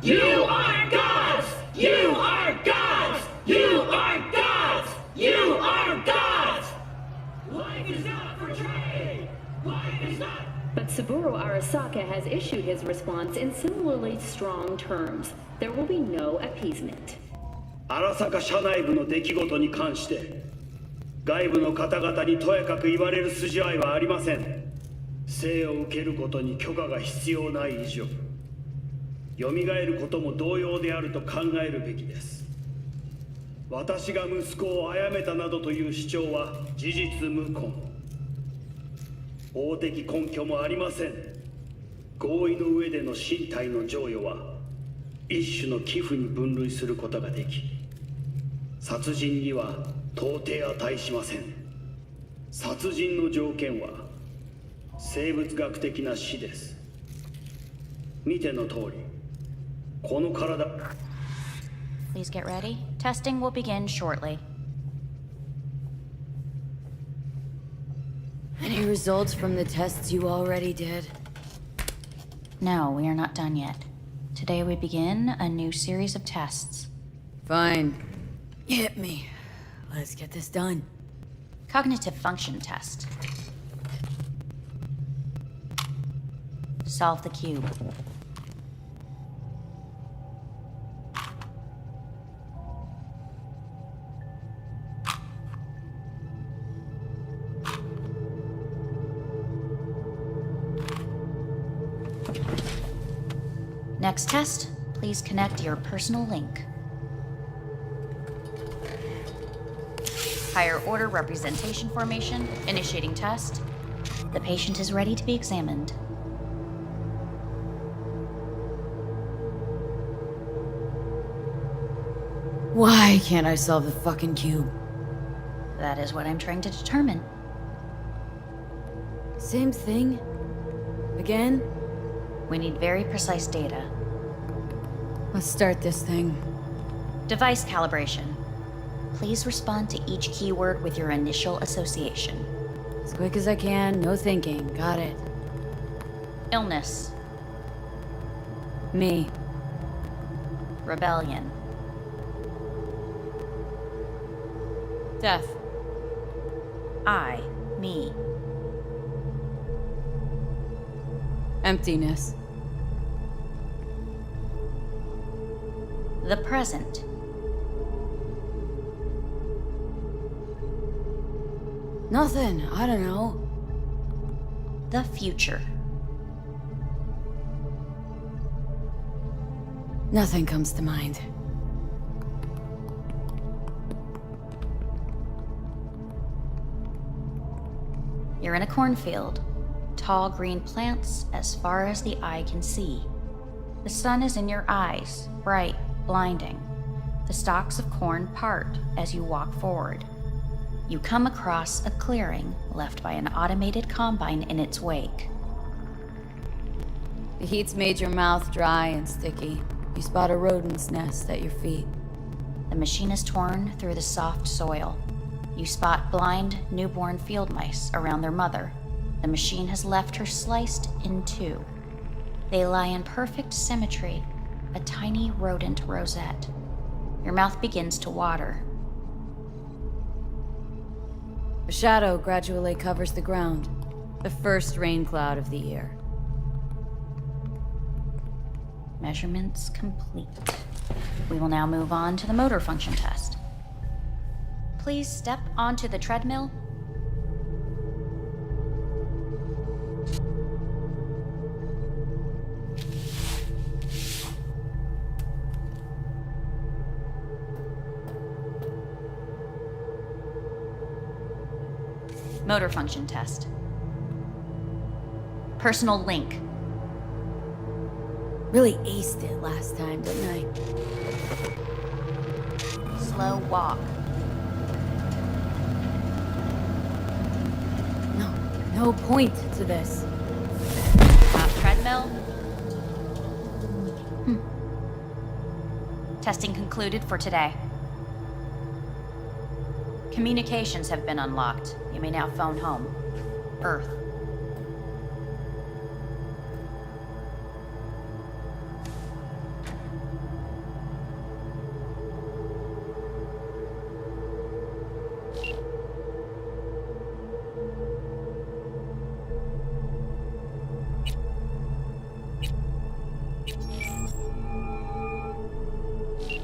You are gods! You are gods! You are gods! You are gods! Life is not for trade! Life is not... But Saburo Arasaka has issued his response in similarly strong terms. There will be no appeasement. 荒坂社内部の出来事に関して外部の方々にとやかく言われる筋合いはありません。生を受けることに許可が必要ない以上、蘇ることも同様であると考えるべきです。私が息子を殺めたなどという主張は事実無根。法的根拠もありません。合意の上での身体の贈与は一種の寄付に分類することができ、殺人には到底値しません。殺人の条件は生物学的な死です。見ての通り、この体。Please get ready. Testing will begin shortly. Any results from the tests you already did? No, we are not done yet. Today we begin a new series of tests. Fine. Hit me. Let's get this done. Cognitive function test. Solve the cube. Next test, please connect your personal link. Higher order representation formation, initiating test. The patient is ready to be examined. Why can't I solve the fucking cube? That is what I'm trying to determine. Same thing? Again? We need very precise data. Let's start this thing. Device calibration. Please respond to each keyword with your initial association. As quick as I can, no thinking. Got it. Illness. Me. Rebellion. Death. I. Me. Emptiness. The present. Nothing. I don't know. The future. Nothing comes to mind. You're in a cornfield. Tall green plants as far as the eye can see. The sun is in your eyes, bright, blinding. The stalks of corn part as you walk forward. You come across a clearing left by an automated combine in its wake. The heat's made your mouth dry and sticky. You spot a rodent's nest at your feet. The machine is torn through the soft soil. You spot blind, newborn field mice around their mother. The machine has left her sliced in two. They lie in perfect symmetry, a tiny rodent rosette. Your mouth begins to water. A shadow gradually covers the ground. The first rain cloud of the year. Measurements complete. We will now move on to the motor function test. Please step onto the treadmill. Motor function test. Personal link. Really aced it last time, didn't I? Slow walk. No point to this. Treadmill. Testing concluded for today. Communications have been unlocked. You may now phone home. Earth.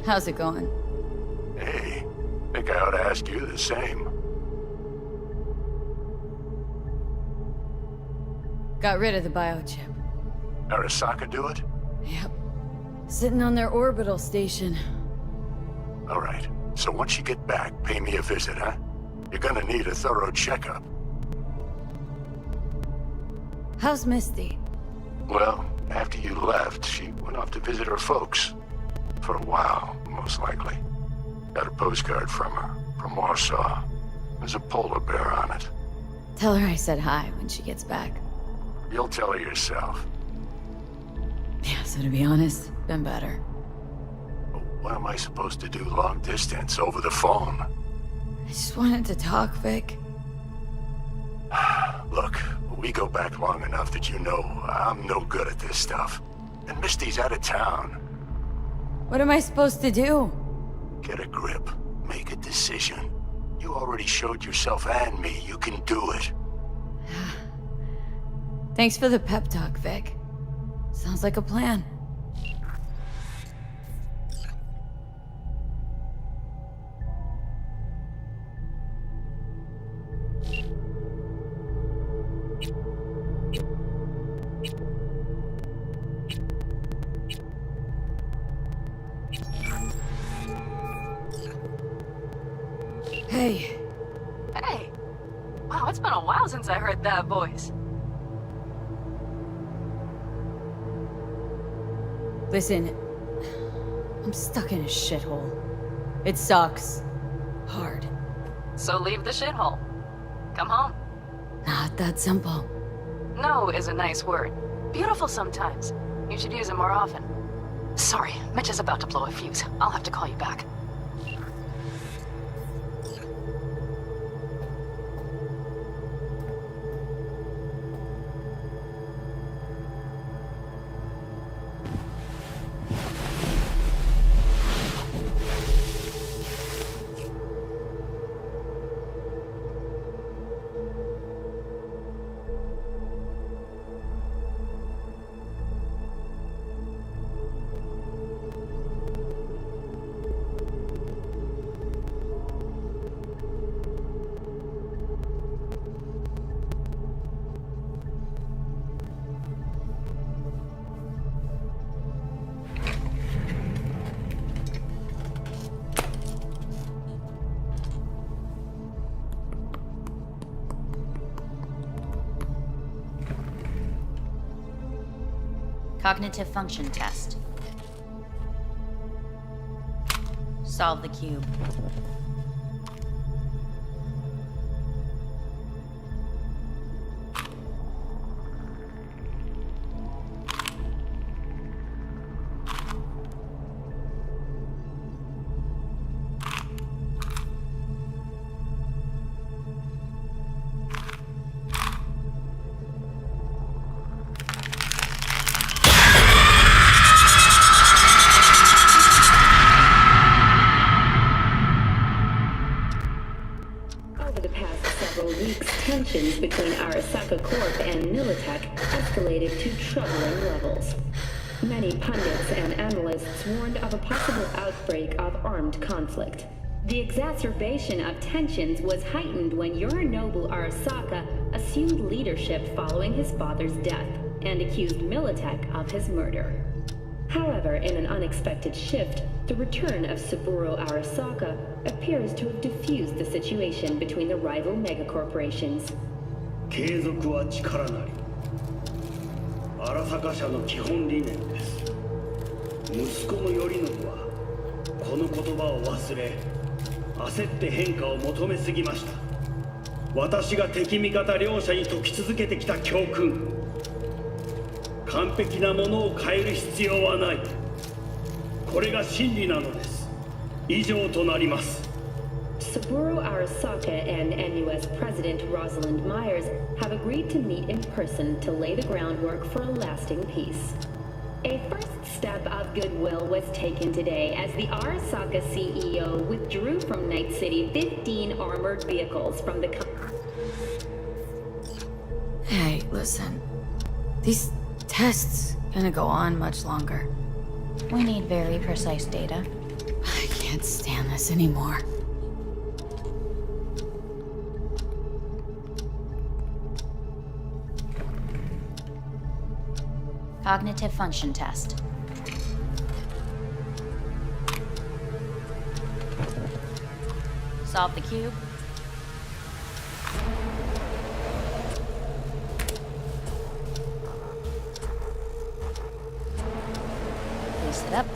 How's it going? Hey, think I ought to ask you the same. Got rid of the biochip. Arasaka do it? Yep. Sitting on their orbital station. All right. So once you get back, pay me a visit, huh? You're gonna need a thorough checkup. How's Misty? Well, after you left, she went off to visit her folks. For a while, most likely. Got a postcard from her, from Warsaw. There's a polar bear on it. Tell her I said hi when she gets back. You'll tell her yourself. Yeah, so to be honest, been better. What am I supposed to do long distance, over the phone? I just wanted to talk, Vic. Look, we go back long enough that you know I'm no good at this stuff. And Misty's out of town. What am I supposed to do? Get a grip. Make a decision. You already showed yourself and me you can do it. Thanks for the pep talk, Vic. Sounds like a plan. Hey. Hey. Wow, it's been a while since I heard that voice. Listen, I'm stuck in a shithole. It sucks. Hard. So leave the shithole. Come home. Not that simple. No is a nice word. Beautiful sometimes. You should use it more often. Sorry, Mitch is about to blow a fuse. I'll have to call you back. Cognitive function test. Solve the cube. Tensions between Arasaka Corp and Militech escalated to troubling levels. Many pundits and analysts warned of a possible outbreak of armed conflict. The exacerbation of tensions was heightened when Yorinobu Arasaka assumed leadership following his father's death and accused Militech of his murder. However, in an unexpected shift, the return of Saburo Arasaka appears to have diffused the situation between the rival megacorporations. 継続は力なり。荒坂社の基本理念です。息子の頼信はこの言葉を忘れ、焦って変化を求めすぎました。私が敵味方両者に説き続けてきた教訓。完璧なものを変える必要はない。これが真理なのです。以上となります。 Saburo Arasaka and NUS President Rosalind Myers have agreed to meet in person to lay the groundwork for a lasting peace. A first step of goodwill was taken today as the Arasaka CEO withdrew from Night City 15 armored vehicles from the Hey, listen. These tests gonna go on much longer. We need very precise data. I can't stand this anymore. Cognitive function test. Solve the cube. Please sit up.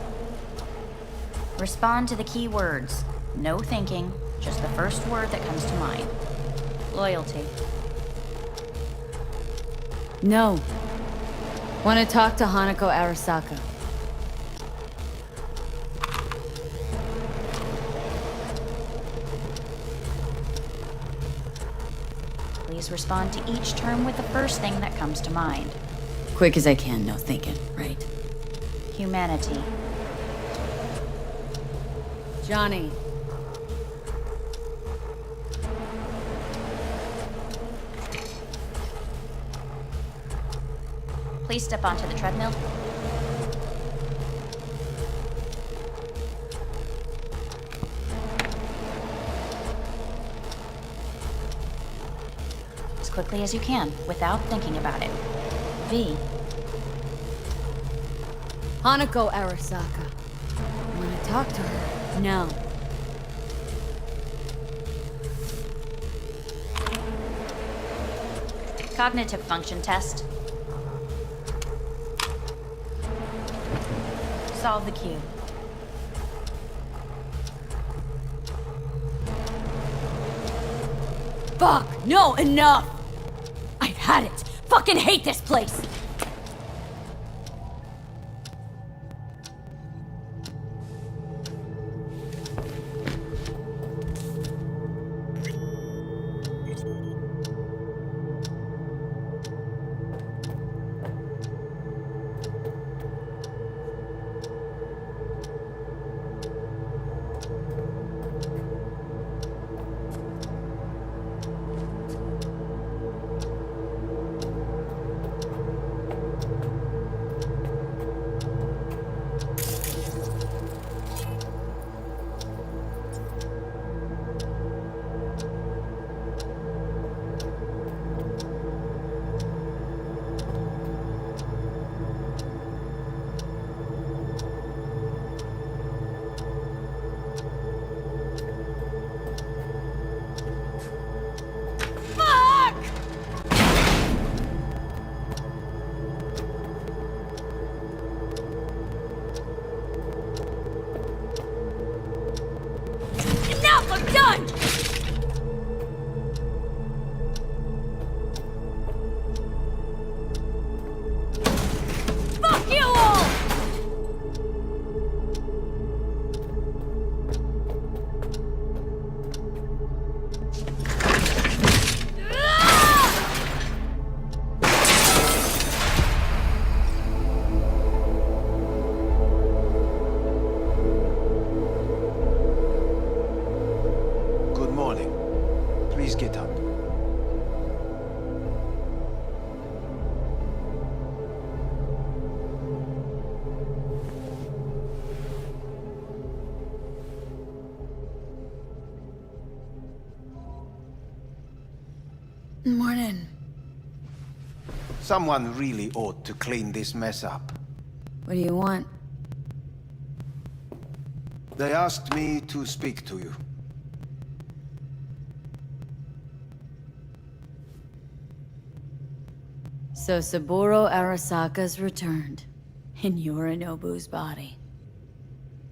Respond to the key words. No thinking, just the first word that comes to mind. Loyalty. No. Want to talk to Hanako Arasaka. Please respond to each term with the first thing that comes to mind. Quick as I can, no thinking, right? Humanity. Johnny. Please step onto the treadmill. As quickly as you can, without thinking about it. V. Hanako Arasaka. I want to talk to her. Now. Cognitive function test. Solve the cube. Fuck! No, enough! I've had it. fucking hate this place! Morning. Someone really ought to clean this mess up. What do you want? They asked me to speak to you. So Saburo Arasaka's returned, in Yorinobu's body.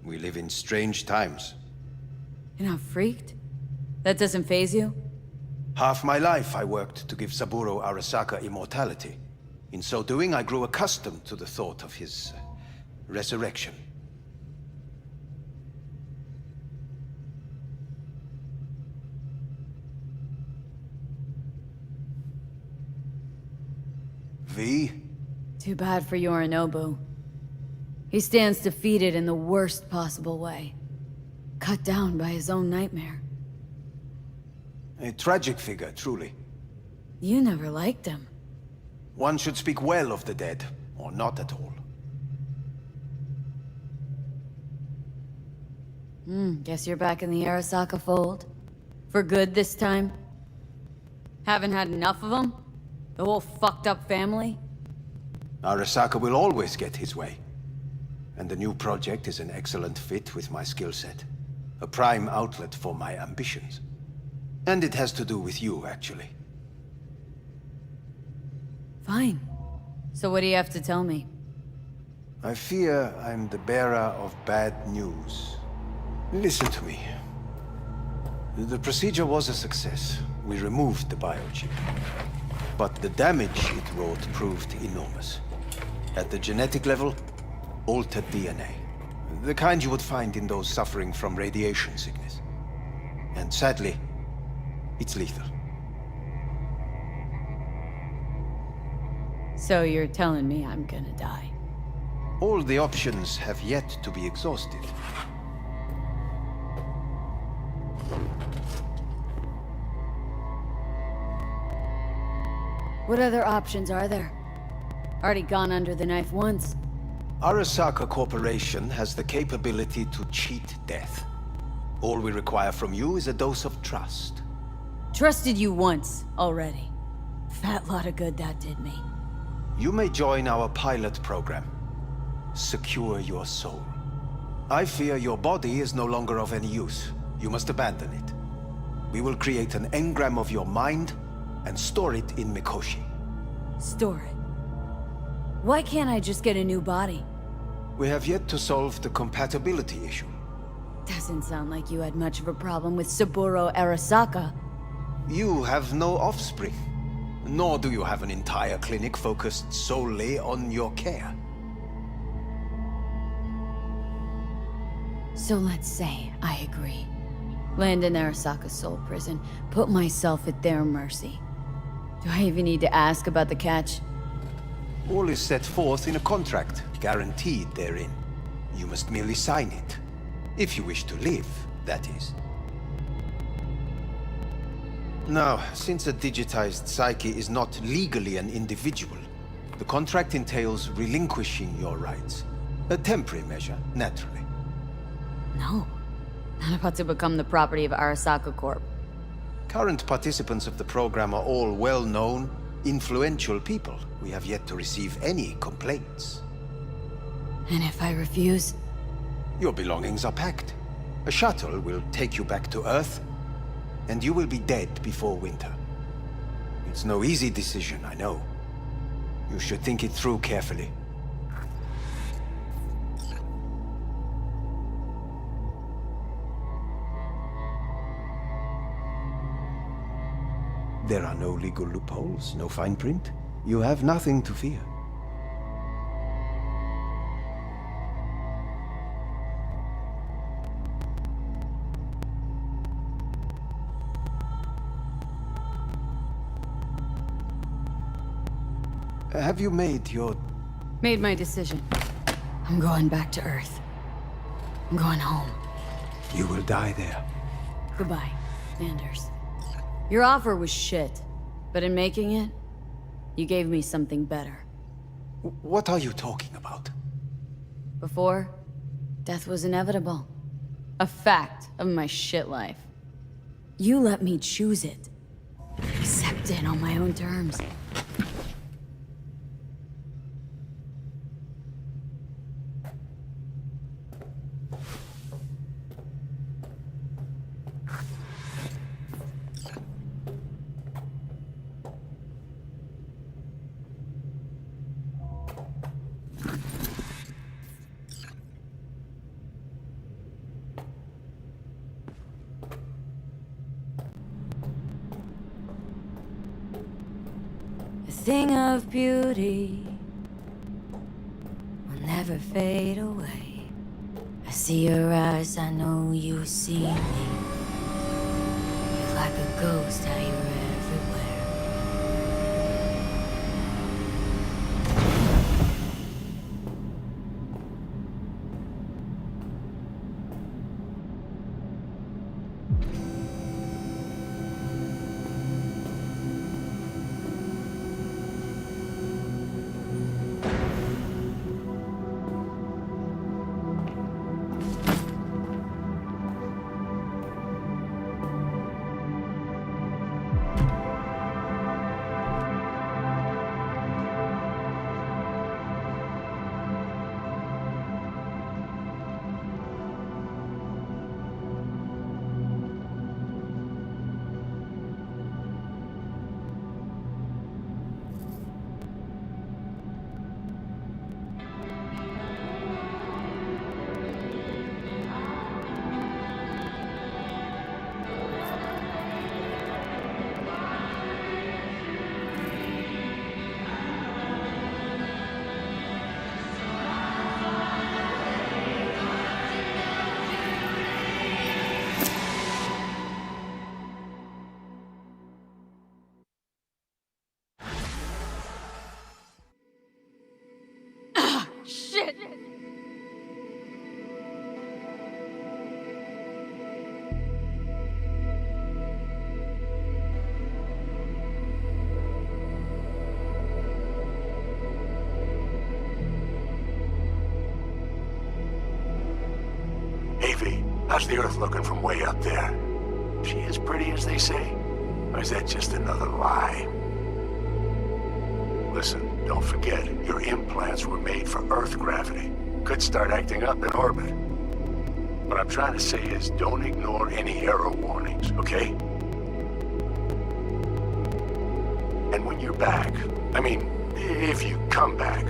We live in strange times. You're not freaked? That doesn't faze you? Half my life I worked to give Saburo Arasaka immortality. In so doing, I grew accustomed to the thought of his resurrection. V? Too bad for Yorinobu. He stands defeated in the worst possible way. Cut down by his own nightmare. A tragic figure, truly. You never liked him. One should speak well of the dead, or not at all. Guess you're back in the Arasaka fold? For good this time? Haven't had enough of them? The whole fucked up family? Arasaka will always get his way. And the new project is an excellent fit with my skill set. A prime outlet for my ambitions. And it has to do with you, actually. Fine. So what do you have to tell me? I fear I'm the bearer of bad news. Listen to me. The procedure was a success. We removed the biochip. But the damage it wrought proved enormous. At the genetic level, altered DNA. The kind you would find in those suffering from radiation sickness. And sadly, it's lethal. So you're telling me I'm gonna die? All the options have yet to be exhausted. What other options are there? Already gone under the knife once. Arasaka Corporation has the capability to cheat death. All we require from you is a dose of trust. Trusted you once, already. Fat lot of good that did me. You may join our pilot program. Secure your soul. I fear your body is no longer of any use. You must abandon it. We will create an engram of your mind and store it in Mikoshi. Store it? Why can't I just get a new body? We have yet to solve the compatibility issue. Doesn't sound like you had much of a problem with Saburo Arasaka. You have no offspring. Nor do you have an entire clinic focused solely on your care. So let's say I agree. Land in Arasaka's soul prison, put myself at their mercy. Do I even need to ask about the catch? All is set forth in a contract, guaranteed therein. You must merely sign it. If you wish to live, that is. Now, since a digitized psyche is not legally an individual, the contract entails relinquishing your rights. A temporary measure, naturally. No. I'm about to become the property of Arasaka Corp. Current participants of the program are all well-known, influential people. We have yet to receive any complaints. And if I refuse? Your belongings are packed. A shuttle will take you back to Earth, and you will be dead before winter. It's no easy decision, I know. You should think it through carefully. There are no legal loopholes, no fine print. You have nothing to fear. Have you made your... Made my decision. I'm going back to Earth. I'm going home. You will die there. Goodbye, Anders. Your offer was shit, but in making it, you gave me something better. What are you talking about? Before, death was inevitable. A fact of my shit life. You let me choose it. Accept it on my own terms. Thing of beauty will never fade away. I see your eyes, I know you see me. You're like a ghost, how you're everywhere. Shit! Avy, how's the Earth looking from way up there? She as pretty as they say? Or is that just another lie? Listen, don't forget, your implants were made for Earth gravity. Could start acting up in orbit. What I'm trying to say is, don't ignore any error warnings, okay? And when you're back, I mean, if you come back,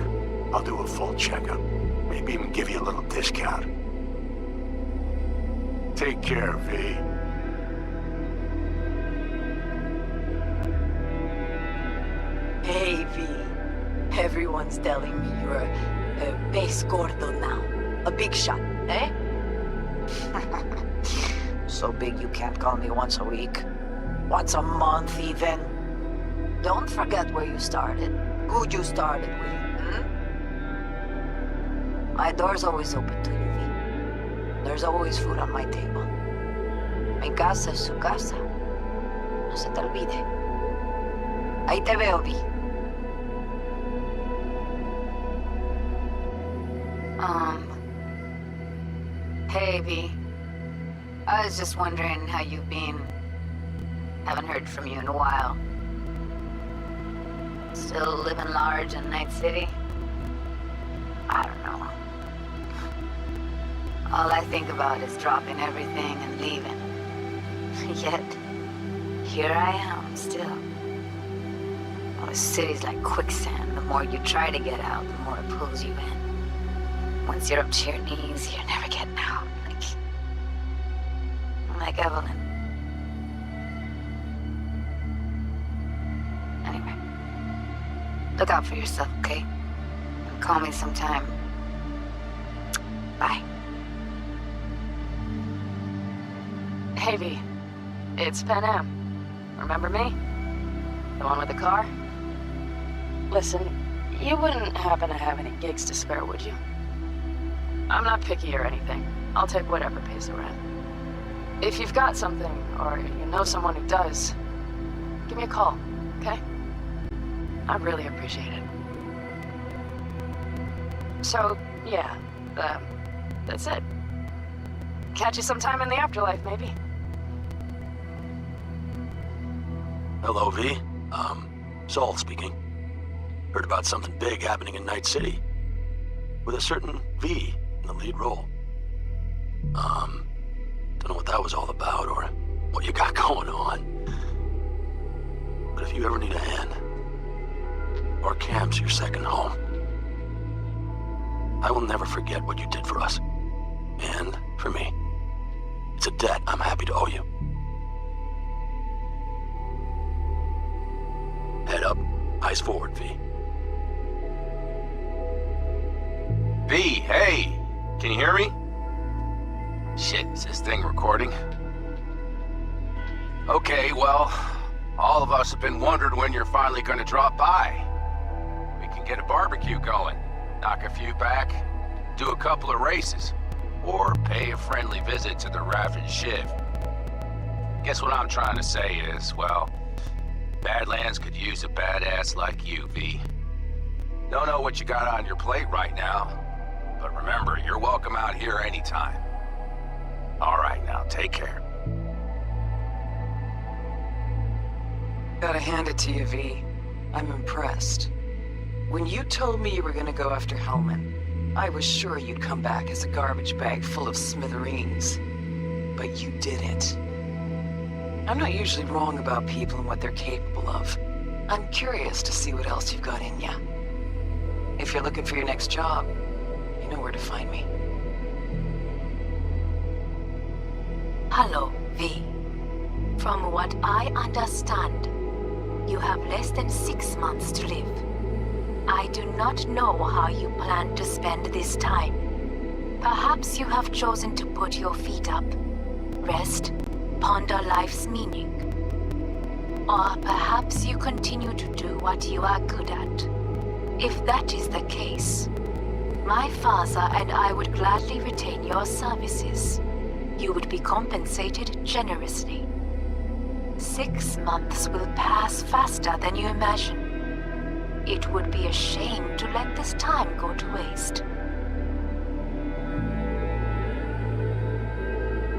I'll do a full checkup. Maybe even give you a little discount. Take care, V. Everyone's telling me you're a base gordo now. A big shot, eh? So big you can't call me once a week. Once a month, even. Don't forget where you started. Who you started with, My door's always open to you, V. There's always food on my table. Mi casa es su casa. No se te olvide. Ahí te veo, V. Hey, V. I was just wondering how you've been. Haven't heard from you in a while. Still living large in Night City? I don't know. All I think about is dropping everything and leaving. Yet, here I am, still. Oh, the city's like quicksand. The more you try to get out, the more it pulls you in. Once you're up to your knees, you're never getting out. Like Evelyn. Anyway, look out for yourself, okay? And call me sometime. Bye. Hey, V. It's Pan Am. Remember me? The one with the car? Listen, you wouldn't happen to have any gigs to spare, would you? I'm not picky or anything. I'll take whatever pays the rent. If you've got something, or you know someone who does, give me a call, okay? I'd really appreciate it. So, yeah, that's it. Catch you sometime in the afterlife, maybe. Hello, V. Saul speaking. Heard about something big happening in Night City. With a certain V in the lead role. Don't know what that was all about or what you got going on. But if you ever need a hand, our camp's your second home. I will never forget what you did for us. And for me. It's a debt I'm happy to owe you. Head up, eyes forward, V. V, hey! Can you hear me? Shit, is this thing recording? Okay, well, all of us have been wondering when you're finally gonna drop by. We can get a barbecue going, knock a few back, do a couple of races, or pay a friendly visit to the Raven Shiv. Guess what I'm trying to say is, well, Badlands could use a badass like you, V. Don't know what you got on your plate right now, but remember, you're welcome out here anytime. All right, now, take care. Gotta hand it to you, V. I'm impressed. When you told me you were gonna go after Hellman, I was sure you'd come back as a garbage bag full of smithereens. But you didn't. I'm not usually wrong about people and what they're capable of. I'm curious to see what else you've got in ya. If you're looking for your next job, you know where to find me. Hello, V. From what I understand, you have less than 6 months to live. I do not know how you plan to spend this time. Perhaps you have chosen to put your feet up, rest, ponder life's meaning. Or perhaps you continue to do what you are good at. If that is the case, my father and I would gladly retain your services. You would be compensated generously. 6 months will pass faster than you imagine. It would be a shame to let this time go to waste.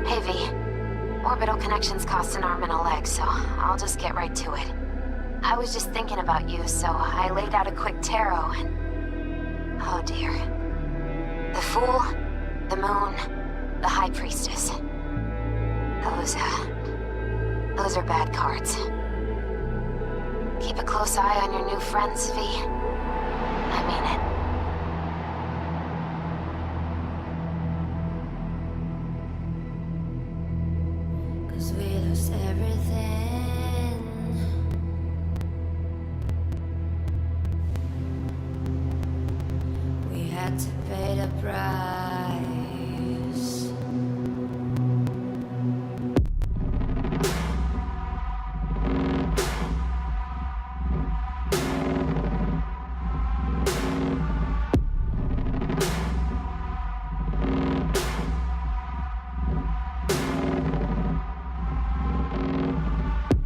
Hey, V. Orbital connections cost an arm and a leg, so I'll just get right to it. I was just thinking about you, so I laid out a quick tarot and... oh dear. The Fool, the Moon, the High Priestess. Those are bad cards. Keep a close eye on your new friends, V. I mean it. Cause we lose everything. price.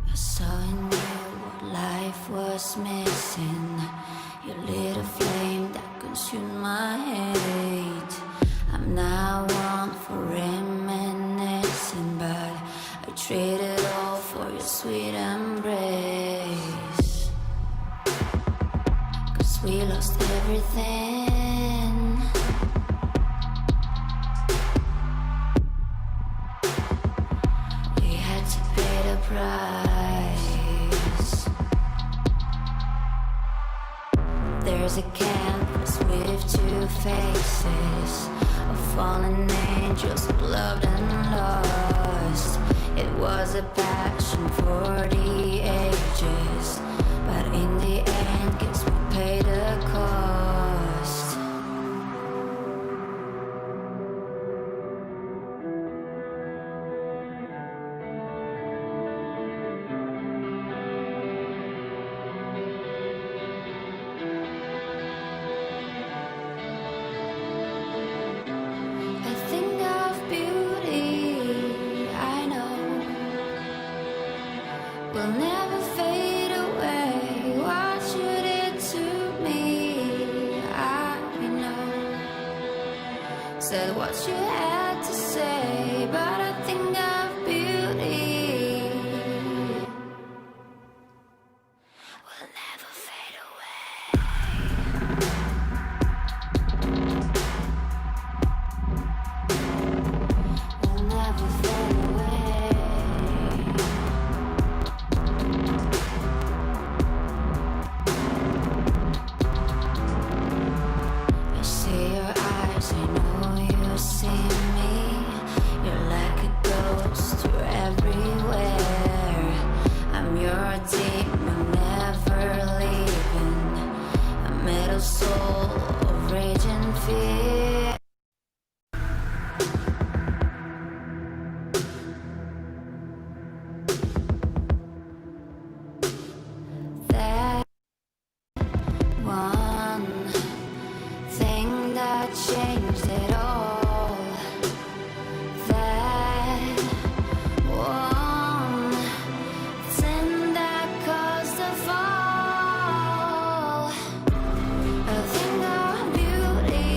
I saw in you what life was missing. You lit a flame that consumed my hate. I'm now one for reminiscing, but I traded all for your sweet embrace. 'Cause we lost everything. We had to pay the price. There's a canvas with two faces of fallen angels, loved and lost. It was a passion for the ages, but in the end, guess we paid the cost. A thing of beauty, I know, will never fade away. What you did to me, I know. Said what you had to say, but a thing of beauty will never fade away. Will never fade away. I see your eyes, I know you see me. You're like a ghost, you're everywhere. I'm your demon, never leaving. A metal soul of rage and fear. That one thing that changed it all. That one thing that caused the fall. A thing of beauty,